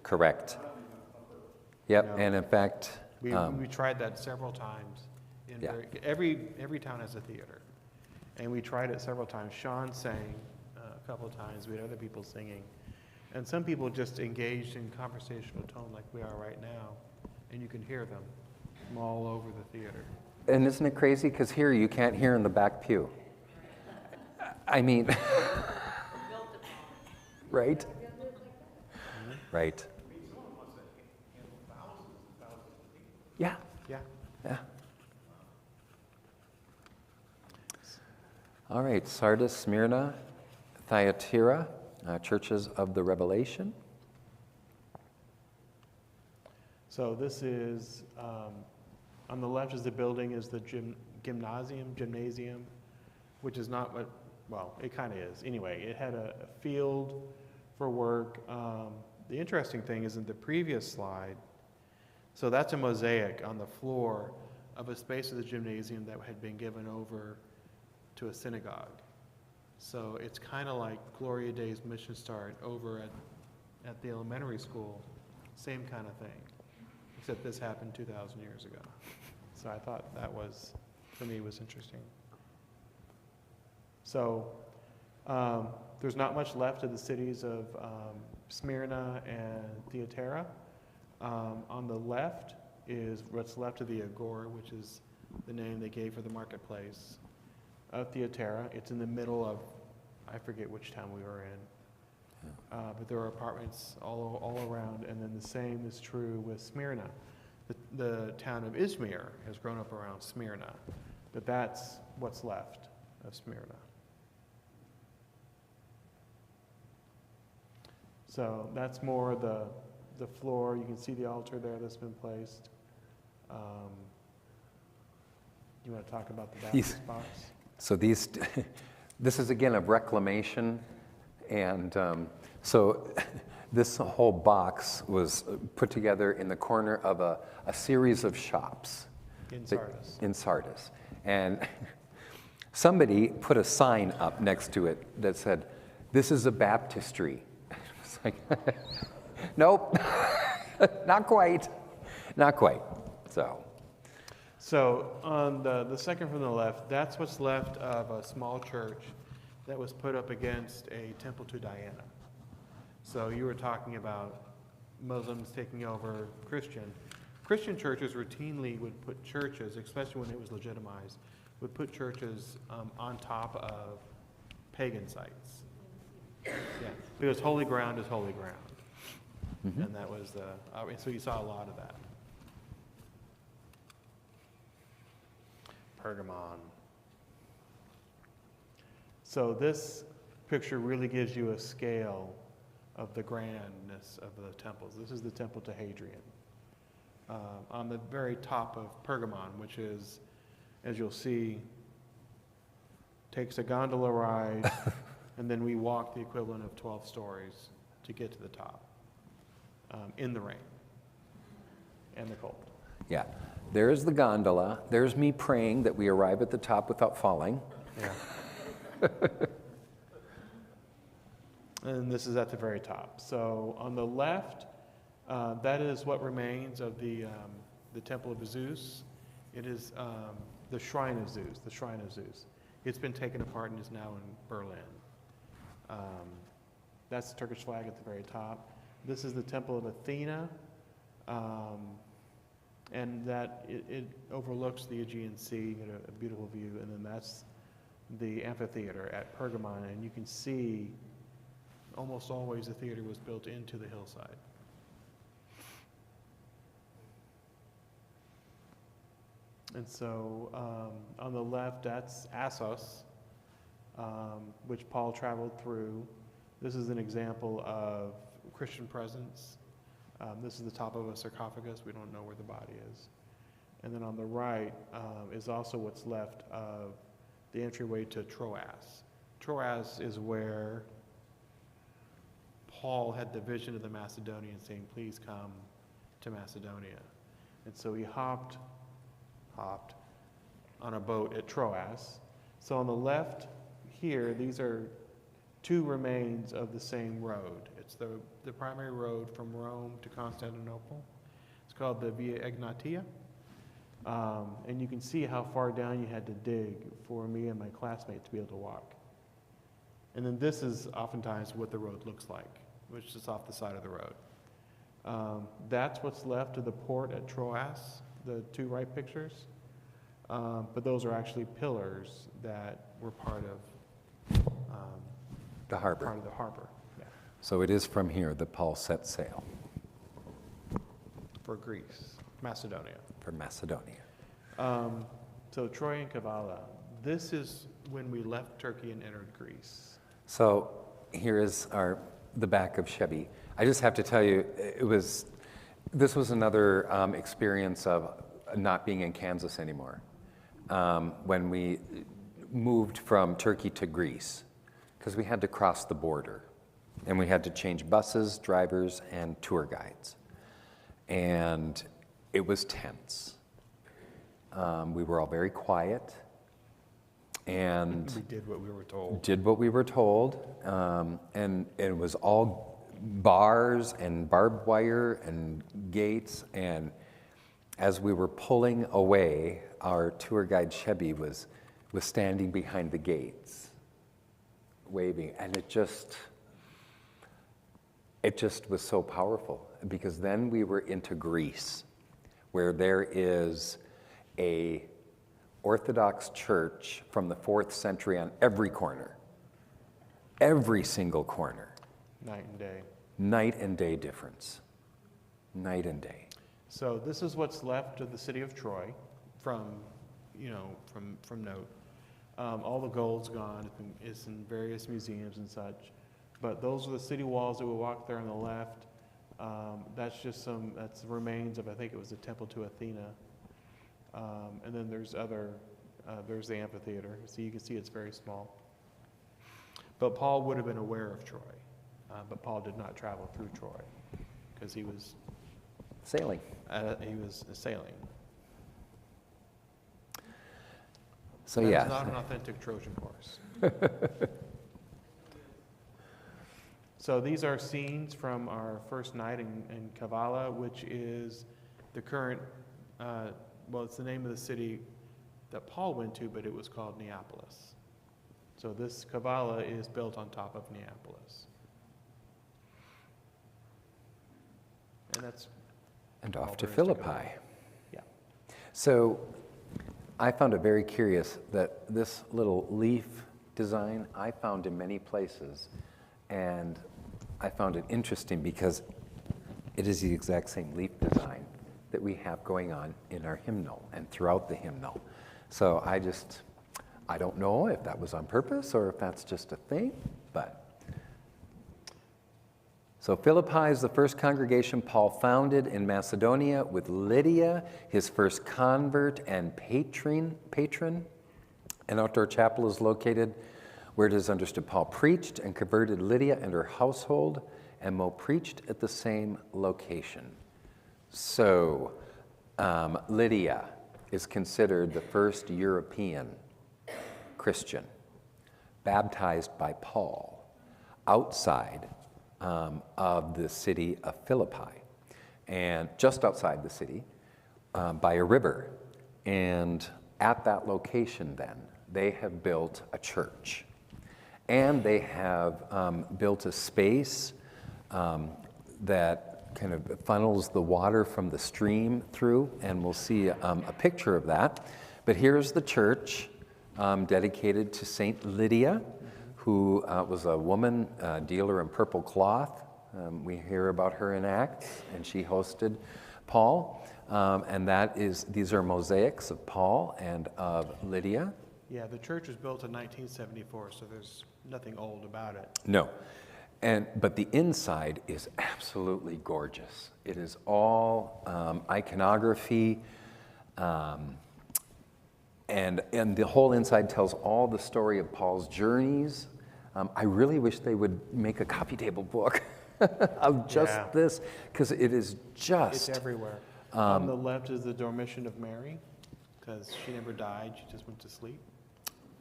Correct. Yep, No. and in fact, We tried that several times. Yeah. Every town has a theater. And we tried it several times. Shawn sang a couple of times. We had other people singing. And some people just engaged in conversational tone like we are right now. And you can hear them from all over the theater. and isn't it crazy? Because here you can't hear in the back pew. I mean, right? Right. Yeah, Yeah. yeah. All right, Sardis, Smyrna, Thyatira, churches of the Revelation. So this is, on the left is the building, is the gymnasium, which is not what, well, it kind of is. Anyway, it had a field for work. The interesting thing is in the previous slide, so that's a mosaic on the floor of a space of the gymnasium that had been given over to a synagogue. So it's kind of like Gloria Day's Mission Start over at the elementary school, same kind of thing, except this happened 2,000 years ago. So I thought that was, for me, was interesting. So there's not much left of the cities of Smyrna and Thyatira. On the left is what's left of the Agora, which is the name they gave for the marketplace of Thyatira. It's in the middle of, I forget which town we were in, but there are apartments all around, and then the same is true with Smyrna. The town of Izmir has grown up around Smyrna, but that's what's left of Smyrna. So that's more the floor. You can see the altar there that's been placed. You want to talk about the Baptist box? So this is again of reclamation, and so this whole box was put together in the corner of a series of shops. In Sardis. In Sardis. And somebody put a sign up next to it that said, "This is a baptistry." It's like, nope, not quite. Not quite. So on the second from the left, that's what's left of a small church that was put up against a temple to Diana. So you were talking about Muslims taking over Christian churches routinely would put churches, especially when it was legitimized, would put churches on top of pagan sites. Yeah, because holy ground is holy ground. Mm-hmm. And that was so you saw a lot of that. Pergamon. So this picture really gives you a scale of the grandness of the temples. This is the temple to Hadrian. On the very top of Pergamon, which is, as you'll see, takes a gondola ride, and then we walk the equivalent of 12 stories to get to the top, in the rain and the cold. Yeah. There's the gondola. There's me praying that we arrive at the top without falling. Yeah. And this is at the very top. So on the left, that is what remains of the temple of Zeus. It is the shrine of Zeus, the shrine of Zeus. It's been taken apart and is now in Berlin. That's the Turkish flag at the very top. This is the temple of Athena. And that it overlooks the Aegean Sea, you know, a beautiful view. And then that's the amphitheater at Pergamon. And you can see almost always the theater was built into the hillside. And so on the left, that's Assos, which Paul traveled through. This is an example of Christian presence. This is the top of a sarcophagus. We don't know where the body is. And then on the right is also what's left of the entryway to Troas. Troas is where Paul had the vision of the Macedonians saying, please come to Macedonia. And so he hopped on a boat at Troas. So on the left here, these are two remains of the same road. It's the primary road from Rome to Constantinople. It's called the Via Egnatia. And you can see how far down you had to dig for me and my classmate to be able to walk. And then this is oftentimes what the road looks like, which is off the side of the road. That's what's left of the port at Troas, the two right pictures. But those are actually pillars that were part of The harbor. Part of the harbor. Yeah. So it is from here that Paul set sail For Greece, Macedonia. for Macedonia. So Troy and Kavala. This is when we left Turkey and entered Greece. So here is the back of Chevy. I just have to tell you, this was another experience of not being in Kansas anymore. When we moved from Turkey to Greece, because we had to cross the border, and we had to change buses, drivers, and tour guides. And it was tense. We were all very quiet, and We did what we were told. and it was all bars and barbed wire and gates. And as we were pulling away, our tour guide Chevy was standing behind the gates, waving, and it just was so powerful, because then we were into Greece, where there is a Orthodox church from the 4th century on every corner, every single corner. Night and day. Night and day difference. Night and day. So this is what's left of the city of Troy from note. All the gold's gone. It's in various museums and such. But those are the city walls that we walked there on the left. That's the remains of, I think it was the temple to Athena. And then there's the amphitheater. So you can see it's very small. But Paul would have been aware of Troy. But Paul did not travel through Troy because he was Sailing. sailing. So That yeah. is not an authentic Trojan horse. So these are scenes from our first night in Kavala, which is the current, it's the name of the city that Paul went to, but it was called Neapolis. So this Kavala is built on top of Neapolis. And off all to there is to go. Philippi. Yeah. So I found it very curious that this little leaf design I found in many places, and I found it interesting because it is the exact same leaf design that we have going on in our hymnal and throughout the hymnal. So I don't know if that was on purpose or if that's just a thing, but. So Philippi is the first congregation Paul founded in Macedonia with Lydia, his first convert and patron. An outdoor chapel is located where it is understood Paul preached and converted Lydia and her household, and Mo preached at the same location. So Lydia is considered the first European Christian baptized by Paul outside of the city of Philippi, and just outside the city by a river. And at that location then, they have built a church. And they have built a space that kind of funnels the water from the stream through, and we'll see a picture of that. But here's the church dedicated to Saint Lydia, who was a woman dealer in purple cloth. We hear about her in Acts, and she hosted Paul. And these are mosaics of Paul and of Lydia. Yeah, the church was built in 1974, so there's nothing old about it. No. But the inside is absolutely gorgeous. It is all iconography, and the whole inside tells all the story of Paul's journeys. I really wish they would make a coffee table book of just Yeah. this, because it is It's just, everywhere. On the left is the Dormition of Mary, because she never died, she just went to sleep.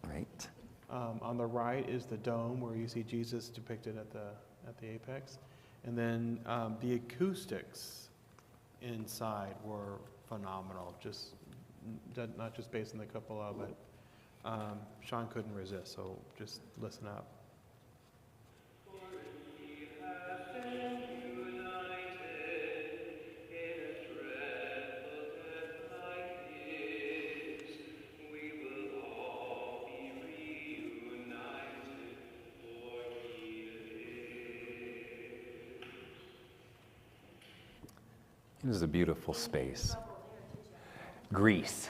right? On the right is the dome where you see Jesus depicted at the apex. And then the acoustics inside were phenomenal, not just based on the cupola, but Shawn couldn't resist, so just listen up. It is a beautiful space. Greece.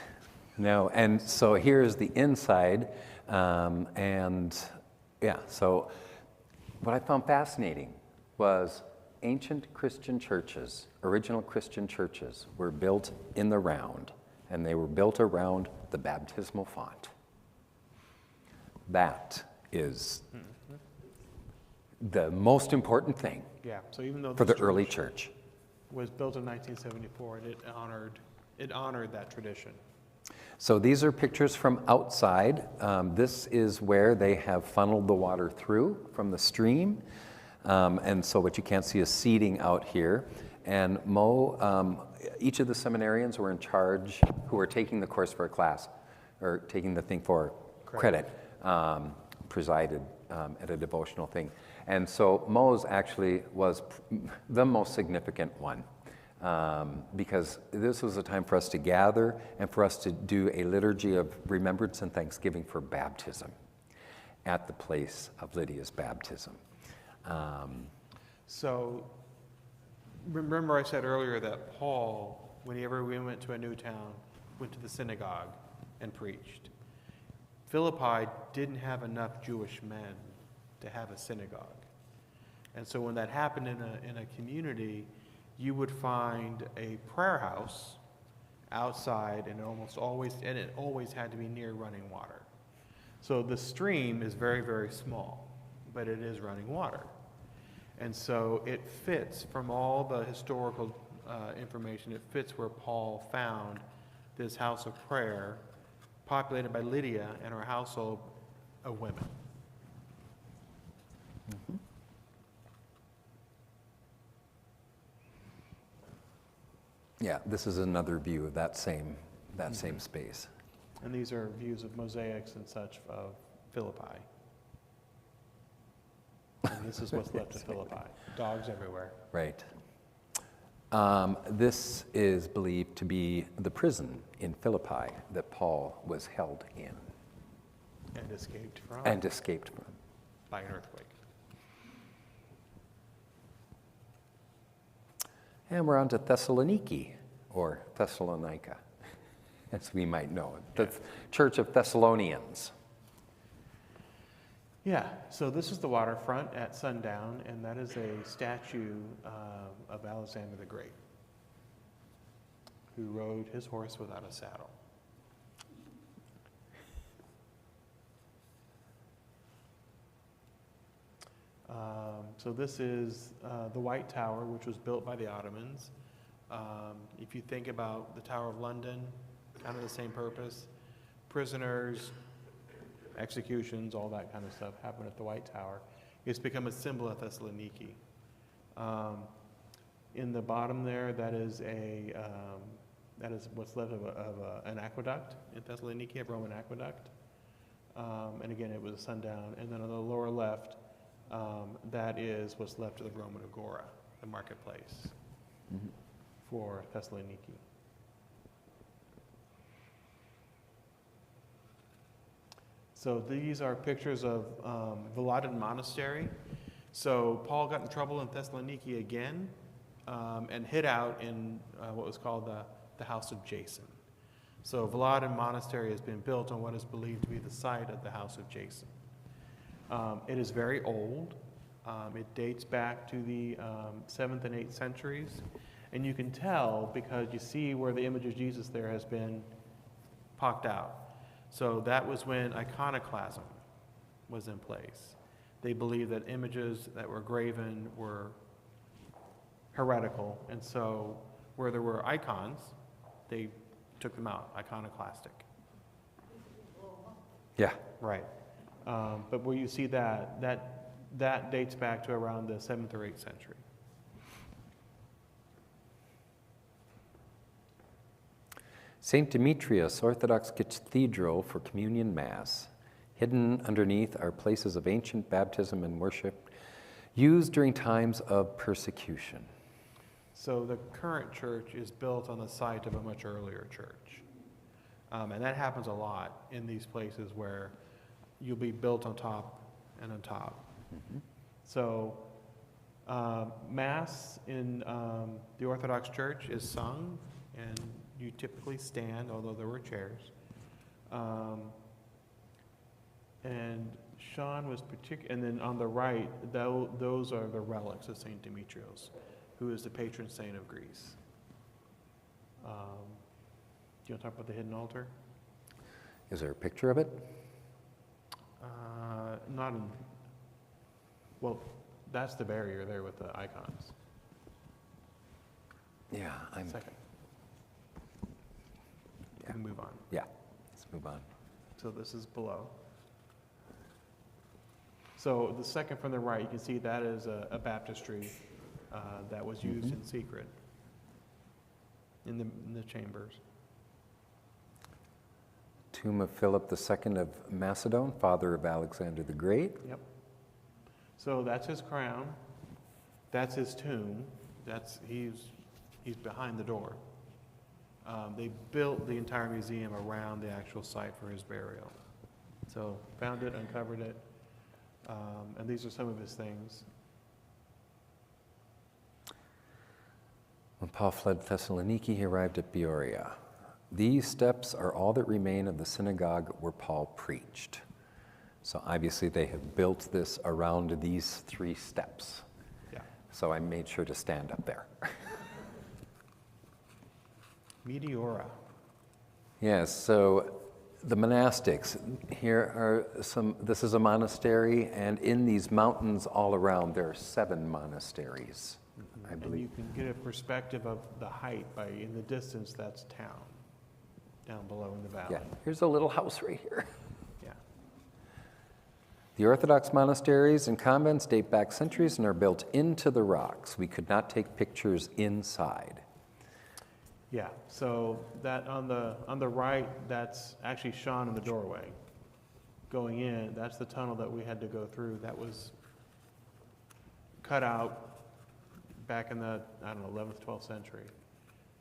No, and so here's the inside, and yeah, so what I found fascinating was ancient Christian churches, original Christian churches, were built in the round, and they were built around the baptismal font. That is the most important thing Yeah, so even though for this the early church church. was built in 1974, and it honored that tradition. So these are pictures from outside. This is where they have funneled the water through from the stream. And so what you can't see is seating out here. And each of the seminarians were in charge, who were taking the course for a class, or taking the thing for credit, presided at a devotional thing. And so Mo's actually was the most significant one. Because this was a time for us to gather and for us to do a liturgy of remembrance and thanksgiving for baptism at the place of Lydia's baptism. So remember I said earlier that Paul, whenever we went to a new town, went to the synagogue and preached. Philippi didn't have enough Jewish men to have a synagogue. And so when that happened in a community, you would find a prayer house outside, and it always had to be near running water. So the stream is very, very small, but it is running water. And so it fits, from all the historical information, it fits where Paul found this house of prayer populated by Lydia and her household of women. Mm-hmm. Yeah, this is another view of that same space. And these are views of mosaics and such of Philippi. And this is what's left of Philippi. Dogs everywhere. Right. This is believed to be the prison in Philippi that Paul was held in And escaped from. By an earthquake. And we're on to Thessaloniki, or Thessalonica, as we might know it, the Church of Thessalonians. Yeah, so this is the waterfront at sundown, and that is a statue of Alexander the Great, who rode his horse without a saddle. So this is the White Tower, which was built by the Ottomans. If you think about the Tower of London, kind of the same purpose. Prisoners, executions, all that kind of stuff happened at the White Tower. It's become a symbol of Thessaloniki. In the bottom there, that is what's left of an aqueduct in Thessaloniki, a Roman aqueduct. And again, it was a sundown. And then on the lower left, that is what's left of the Roman Agora, the marketplace for Thessaloniki. So these are pictures of Vladen Monastery. So Paul got in trouble in Thessaloniki again and hid out in what was called the house of Jason. So Vladen Monastery has been built on what is believed to be the site of the house of Jason. It is very old. It dates back to the 7th and 8th centuries. And you can tell because you see where the image of Jesus there has been pocked out. So that was when iconoclasm was in place. They believed that images that were graven were heretical. And so where there were icons, they took them out, iconoclastic. Yeah. Right. But where you see that dates back to around the 7th or 8th century. St. Demetrius Orthodox Cathedral for Communion Mass. Hidden underneath are places of ancient baptism and worship used during times of persecution. So the current church is built on the site of a much earlier church. And that happens a lot in these places where you'll be built on top and on top. Mm-hmm. So Mass in the Orthodox Church is sung, and you typically stand, although there were chairs. And Shawn was and then on the right, those are the relics of St. Demetrios, who is the patron saint of Greece. Do you want to talk about the hidden altar? Is there a picture of it? Not in, well, that's the barrier there with the icons. Yeah, I'm. Second. Yeah. And move on. Yeah, let's move on. So this is below. So the second from the right, you can see that is a baptistry that was used in secret in the chambers. Tomb of Philip II of Macedon, father of Alexander the Great. Yep. So that's his crown. That's his tomb. He's behind the door. They built the entire museum around the actual site for his burial. So found it, uncovered it, and these are some of his things. When Paul fled Thessaloniki, he arrived at Berea. These steps are all that remain of the synagogue where Paul preached. So obviously they have built this around these 3 steps. Yeah. So I made sure to stand up there. Meteora. Yes, so the monastics, here are this is a monastery, and in these mountains all around, there are 7 monasteries, I And believe. you can get a perspective of the height by, in the distance, that's town, down below in the valley. Yeah, here's a little house right here. Yeah. The Orthodox monasteries and convents date back centuries and are built into the rocks. We could not take pictures inside. Yeah, so that on the right, that's actually Shawn in the doorway. Going in, that's the tunnel that we had to go through. That was cut out back in the, 11th, 12th century.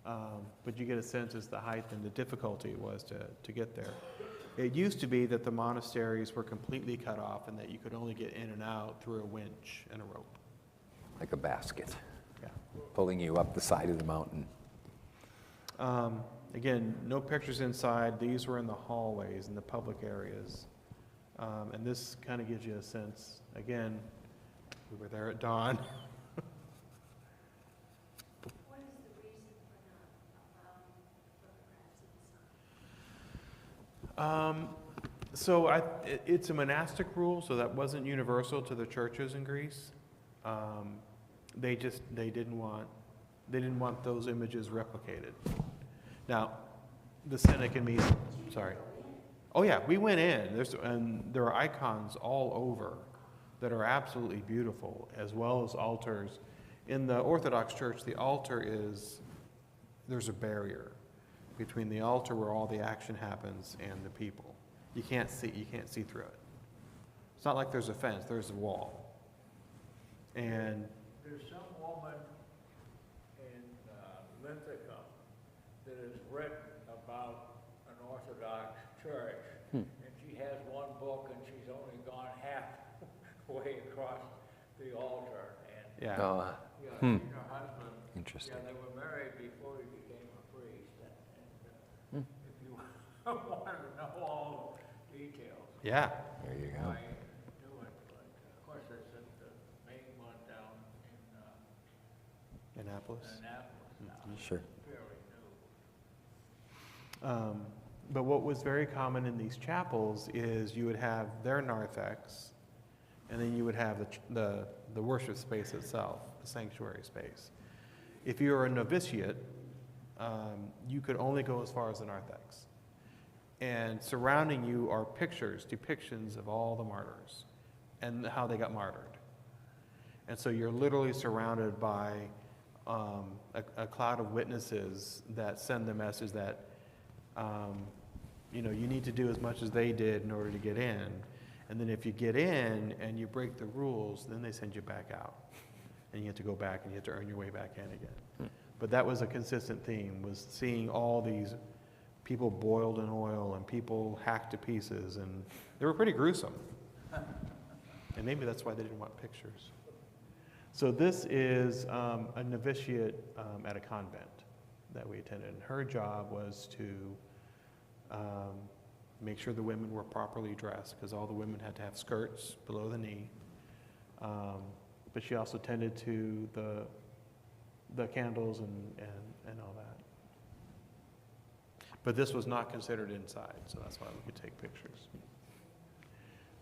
But you get a sense as the height and the difficulty it was to get there. It used to be that the monasteries were completely cut off and that you could only get in and out through a winch and a rope. Like a basket, Yeah. pulling you up the side of the mountain. Again, no pictures inside. These were in the hallways, in the public areas. And this kind of gives you a sense. Again, we were there at dawn. What is the reason for not allowing photographs inside? So it's a monastic rule, so that wasn't universal to the churches in Greece. They didn't want those images replicated. Now, the Cynic and me, sorry. Oh yeah, we went in. There are icons all over that are absolutely beautiful, as well as altars. In the Orthodox Church, the altar there's a barrier between the altar where all the action happens and the people. You can't see through it. It's not like there's a fence, there's a wall. And There's some woman in Linthicum that has written about an Orthodox church, and she has one book, and she's only gone halfway across the altar. And yeah. yeah, she and her husband, Interesting. yeah, they were married before he became a priest. And if you want to know all the details, Yeah. There you go. I do it. But of course, there's the main one down in Annapolis. Annapolis now. Sure. Fairly new. But what was very common in these chapels is you would have their narthex, and then you would have the worship space itself, the sanctuary space. if you were a novitiate, you could only go as far as the narthex. And surrounding you are pictures, depictions of all the martyrs and how they got martyred. And so you're literally surrounded by a cloud of witnesses that send the message that, you need to do as much as they did in order to get in. And then if you get in and you break the rules, then they send you back out. And you have to go back and you have to earn your way back in again. But that was a consistent theme, was seeing all these people boiled in oil and people hacked to pieces. And they were pretty gruesome. And maybe that's why they didn't want pictures. So this is a novitiate at a convent that we attended. And her job was to make sure the women were properly dressed, because all the women had to have skirts below the knee. But she also tended to the candles and all that. But this was not considered inside, so that's why we could take pictures.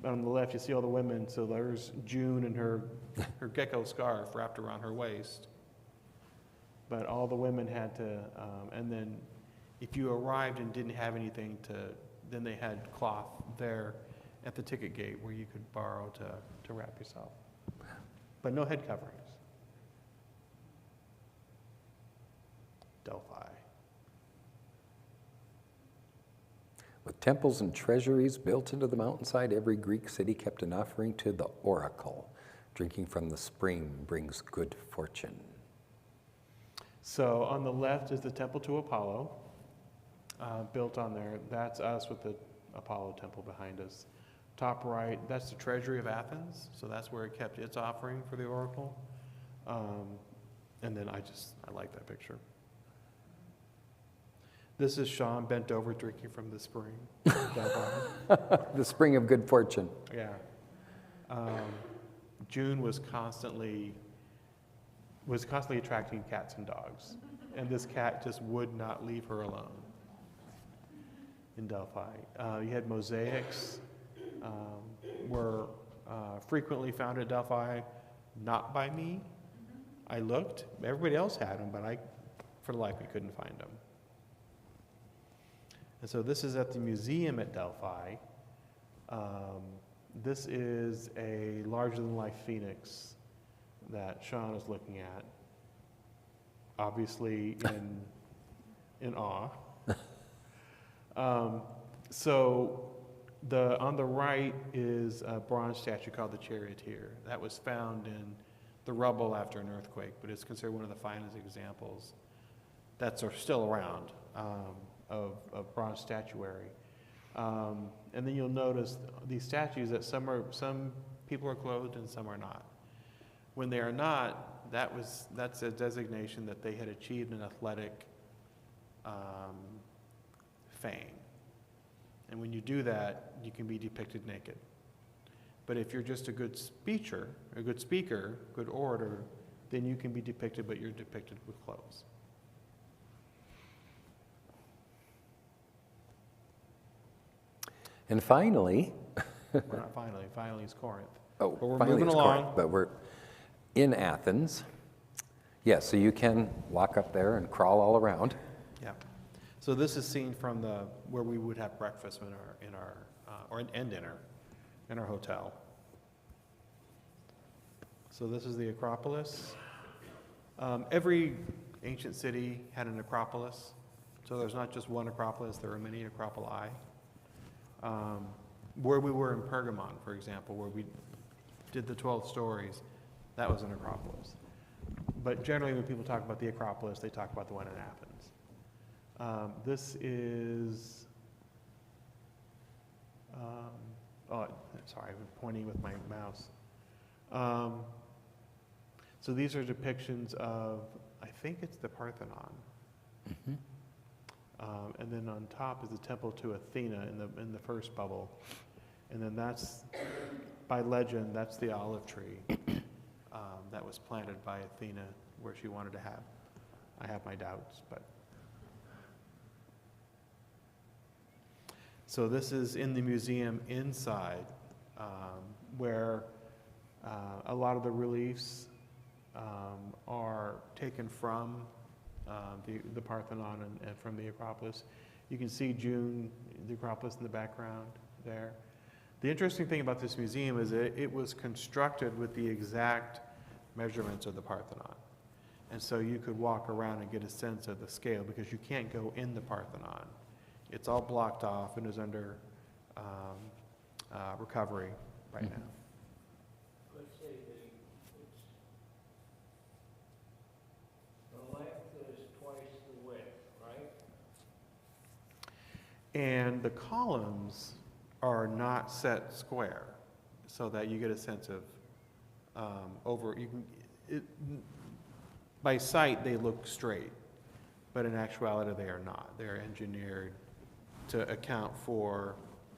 But on the left, you see all the women. So there's June and her gecko scarf wrapped around her waist. But all the women had to, and then if you arrived and didn't have anything then they had cloth there at the ticket gate where you could borrow to wrap yourself. But no head coverings. Delphi. With temples and treasuries built into the mountainside, every Greek city kept an offering to the oracle. Drinking from the spring brings good fortune. So on the left is the temple to Apollo, built on there. That's us with the Apollo temple behind us. Top right, that's the treasury of Athens. So that's where it kept its offering for the oracle. And then I like that picture. This is Shawn bent over drinking from the spring. The spring of good fortune. Yeah. June was constantly attracting cats and dogs. And this cat just would not leave her alone in Delphi. You had mosaics, were frequently found at Delphi, not by me. I looked. Everybody else had them, but for the life we couldn't find them. And so this is at the museum at Delphi. This is a larger-than-life phoenix that Shawn is looking at, obviously in awe. So on the right is a bronze statue called the Charioteer. That was found in the rubble after an earthquake, but it's considered one of the finest examples that are still around of bronze statuary. And then you'll notice these statues that some people are clothed and some are not. When they are not, that's a designation that they had achieved an athletic fame. And when you do that, you can be depicted naked. But if you're just a good speaker, good orator, then you can be depicted, but you're depicted with clothes. And finally... We're not finally. Finally is Corinth. Oh, but we're finally moving it's along. Corinth, but we're in Athens. Yeah, so you can walk up there and crawl all around. Yeah. So this is seen from where we would have breakfast and dinner in our hotel. So this is the Acropolis. Every ancient city had an Acropolis. So there's not just one Acropolis, there are many Acropoli. Where we were in Pergamon, for example, where we did the 12 stories, that was an Acropolis. But generally when people talk about the Acropolis, they talk about the one in Athens. This is, sorry, I'm pointing with my mouse. So these are depictions of, I think it's the Parthenon. Mm-hmm. And then on top is the temple to Athena in the first bubble. And then that's, by legend, that's the olive tree that was planted by Athena where she wanted to have. I have my doubts, but. So this is in the museum inside where a lot of the reliefs are taken from the Parthenon and from the Acropolis. You can see June, the Acropolis in the background there. The interesting thing about this museum is that it was constructed with the exact measurements of the Parthenon. And so you could walk around and get a sense of the scale because you can't go in the Parthenon. It's all blocked off and is under recovery right now. Let's say the length is twice the width, right? And the columns are not set square so that you get a sense of by sight they look straight, but in actuality they are not. They're engineered to account for,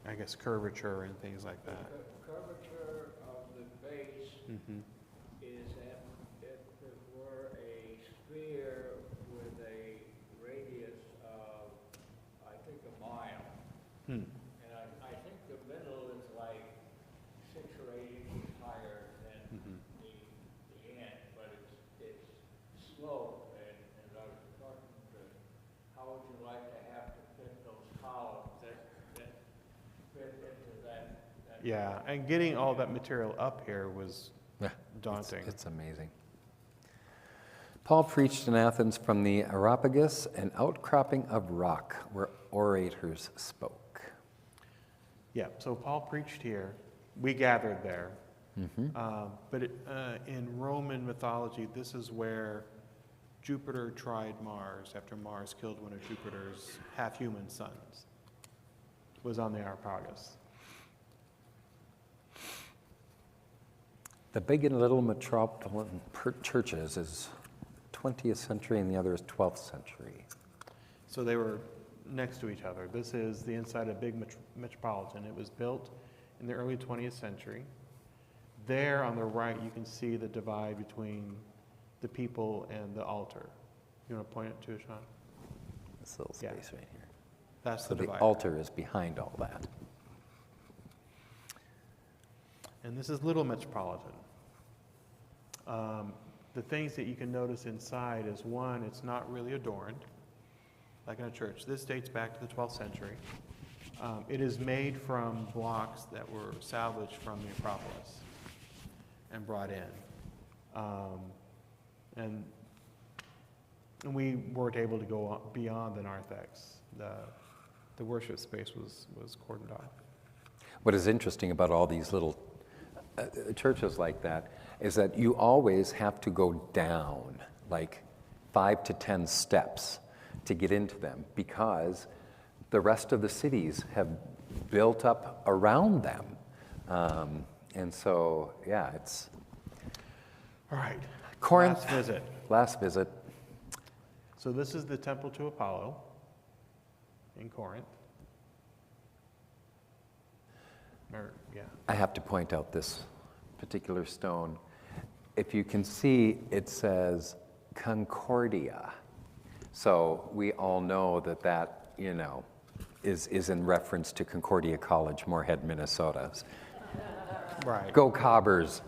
I guess, curvature and things like that. The curvature of the base is if it were a sphere with a radius of, I think, a mile. And I think the middle is like 6 or 8 inches higher than the end, but it's sloped. And I was talking to, how would you like to have to fit those columns that fit into that? Yeah, and getting all that material up here was daunting. It's amazing. Paul preached in Athens from the Areopagus, an outcropping of rock where orators spoke. Yeah, so Paul preached here. We gathered there. But in Roman mythology, this is where Jupiter tried Mars after Mars killed one of Jupiter's half-human sons. Was on the Areopagus. The big and little metropolitan churches is 20th century and the other is 12th century. So they were next to each other. This is the inside of big metropolitan. It was built in the early 20th century. There on the right, you can see the divide between the people and the altar. You want to point it to Shawn? This little space right here. That's So the the divide. altar is behind all that. And this is Little Metropolitan. The things that you can notice inside is, one, it's not really adorned, like in a church. This dates back to the 12th century. It is made from blocks that were salvaged from the Acropolis and brought in. And we weren't able to go beyond the narthex. The worship space was cordoned off. What is interesting about all these little churches like that is that you always have to go down like 5 to 10 steps to get into them because the rest of the cities have built up around them. And so, yeah, it's... All right. Corinth. Last visit. Last visit. So this is the temple to Apollo in Corinth. I have to point out this particular stone. If you can see, it says Concordia. So we all know that, is in reference to Concordia College, Moorhead, Minnesota. Right. Go Cobbers.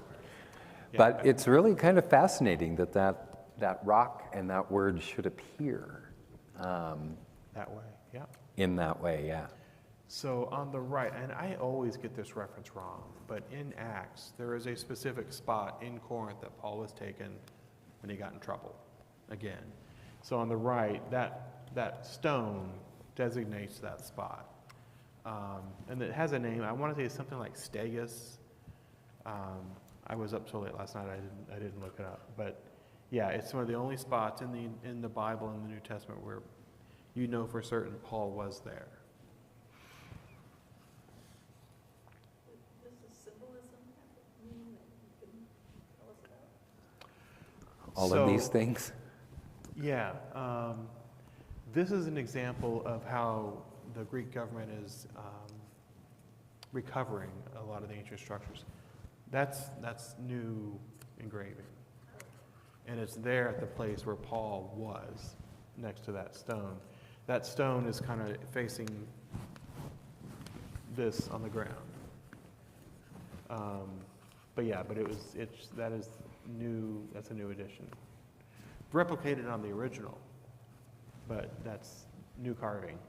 Yeah. But it's really kind of fascinating that rock and that word should appear That way, yeah. in that way, yeah. So on the right, and I always get this reference wrong, but in Acts, there is a specific spot in Corinth that Paul was taken when he got in trouble again. So on the right, that stone designates that spot. And it has a name. I want to say it's something like Stegus. I was up so late last night, I didn't look it up. But yeah, it's one of the only spots in the Bible and the New Testament where you know for certain Paul was there. Does the symbolism have a meaning that you can tell us about? All of these things. Yeah. This is an example of how the Greek government is recovering a lot of the ancient structures. That's new engraving. And it's there at the place where Paul was, next to that stone. That stone is kind of facing this on the ground. But that is That's a new addition. Replicated on the original, but that's new carving.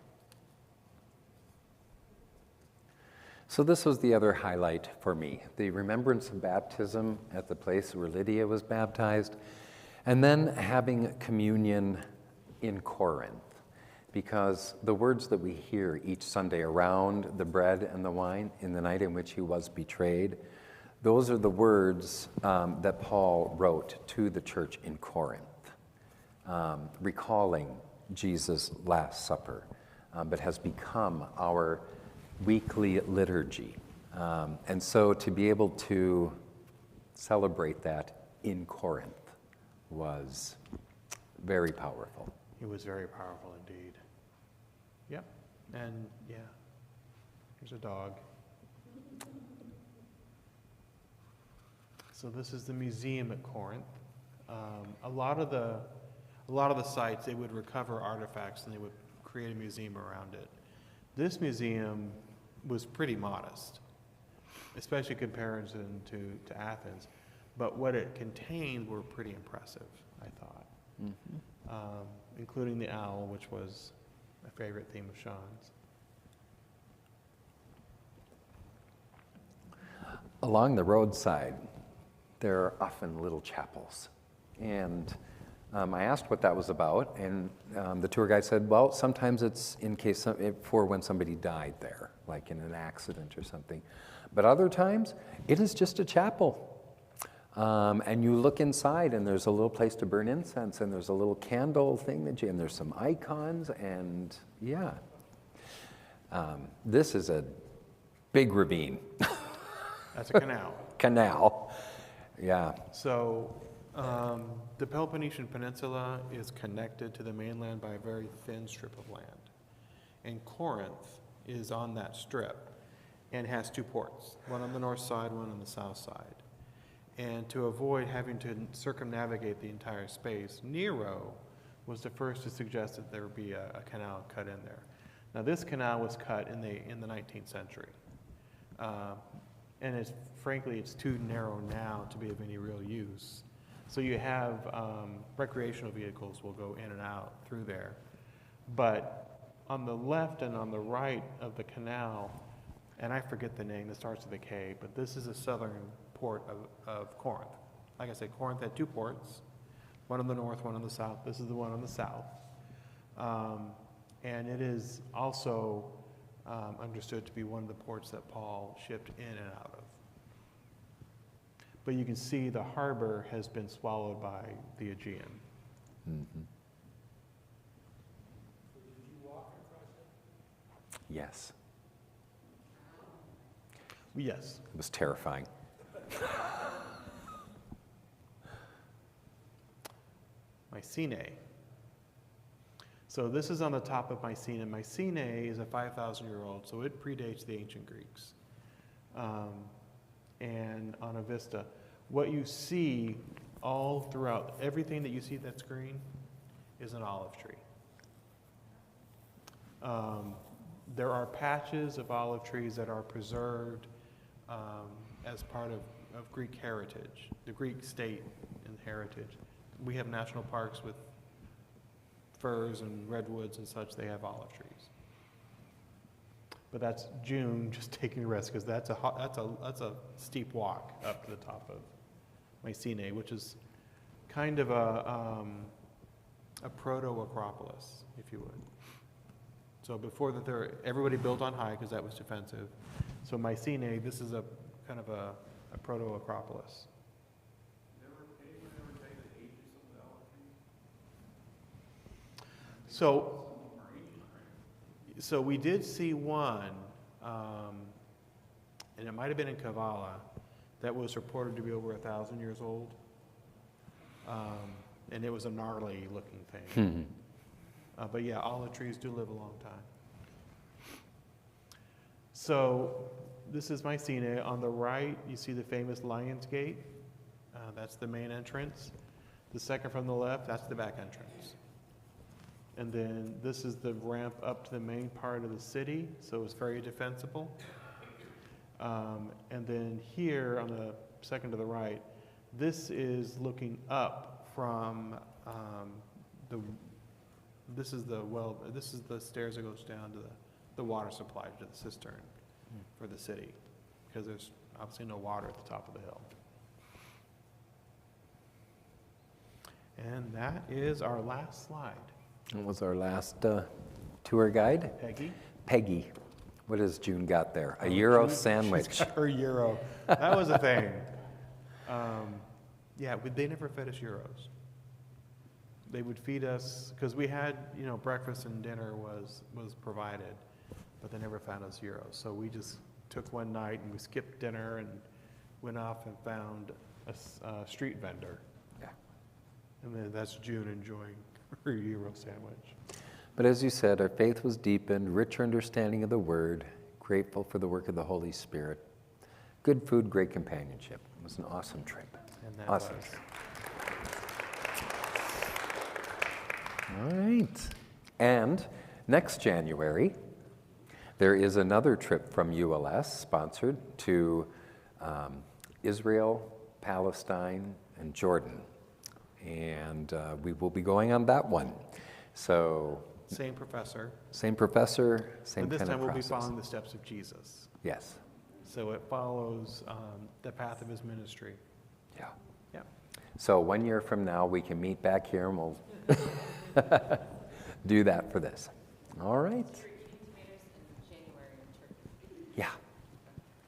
So this was the other highlight for me, the remembrance of baptism at the place where Lydia was baptized, and then having communion in Corinth, because the words that we hear each Sunday around the bread and the wine in the night in which he was betrayed, those are the words that Paul wrote to the church in Corinth, recalling Jesus' Last Supper, but has become our weekly liturgy. And so to be able to celebrate that in Corinth was very powerful. It was very powerful indeed. Yep. And yeah, here's a dog. So this is the museum at Corinth. A lot of the sites, they would recover artifacts and they would create a museum around it. This museum was pretty modest, especially in comparison to Athens. But what it contained were pretty impressive, I thought, including the owl, which was a favorite theme of Shawn's. Along the roadside, there are often little chapels. And I asked what that was about, and the tour guide said, well, sometimes it's in case for when somebody died there, like in an accident or something. But other times, it is just a chapel. And you look inside, and there's a little place to burn incense, and there's a little candle thing, and there's some icons, and yeah. This is a big ravine. That's a canal. Canal, yeah. So the Peloponnesian Peninsula is connected to the mainland by a very thin strip of land. And Corinth is on that strip and has two ports, one on the north side, one on the south side. And to avoid having to circumnavigate the entire space, Nero was the first to suggest that there would be a canal cut in there. Now this canal was cut in the 19th century. And frankly, it's too narrow now to be of any real use. So you have recreational vehicles will go in and out through there. But on the left and on the right of the canal, and I forget the name, it starts with a K, but this is the southern port of Corinth. Like I said, Corinth had two ports, one on the north, one on the south. This is the one on the south. And it is also understood to be one of the ports that Paul shipped in and out of. But you can see the harbor has been swallowed by the Aegean. Mm-hmm. So did you walk across it? Yes, Yes. it was terrifying. Mycenae. So this is on the top of Mycenae. Mycenae is a 5,000-year-old, so it predates the ancient Greeks. And on a vista, what you see all throughout, everything that you see that's green is an olive tree. There are patches of olive trees that are preserved as part of Greek heritage, the Greek state and heritage. We have national parks with firs and redwoods and such. They have olive trees. But that's June just taking a risk, because that's a steep walk up to the top of Mycenae, which is kind of a proto-acropolis, if you would. So before that, everybody built on high because that was defensive. So Mycenae, this is a kind of a proto-acropolis. Anyone ever tell you the ages of the olive trees? So we did see one, and it might have been in Kavala, that was reported to be over 1,000 years old. And it was a gnarly looking thing. But yeah, olive trees do live a long time. So this is Mycenae. On the right, you see the famous Lion's Gate. That's the main entrance. The second from the left, that's the back entrance. And then this is the ramp up to the main part of the city, so it's very defensible. And then here on the second to the right, This is looking up from this is the stairs that goes down to the water supply to the cistern for the city, because there's obviously no water at the top of the hill. And that is our last slide. That was our last tour guide. Peggy? Peggy. What has June got there? A Euro She's sandwich. got her Euro. That was a thing. They never fed us Euros. They would feed us, because we had, breakfast and dinner was provided, but they never found us Euros. So we just took one night and we skipped dinner and went off and found a street vendor. Yeah. And then that's June enjoying her Euro sandwich. But as you said, our faith was deepened, richer understanding of the Word, grateful for the work of the Holy Spirit. Good food, great companionship. It was an awesome trip. And that Awesome. was. All right. And next January, there is another trip from ULS, sponsored, to Israel, Palestine, and Jordan. And we will be going on that one. So Same professor. same professor, same But this kind time of we'll be process. following the steps of Jesus. Yes. So it follows the path of his ministry. Yeah. Yeah. So 1 year from now, we can meet back here and we'll do that for this. All right. You're eating tomatoes in January in Turkey. Yeah.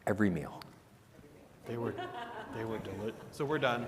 Every meal. They were delicious. So we're done.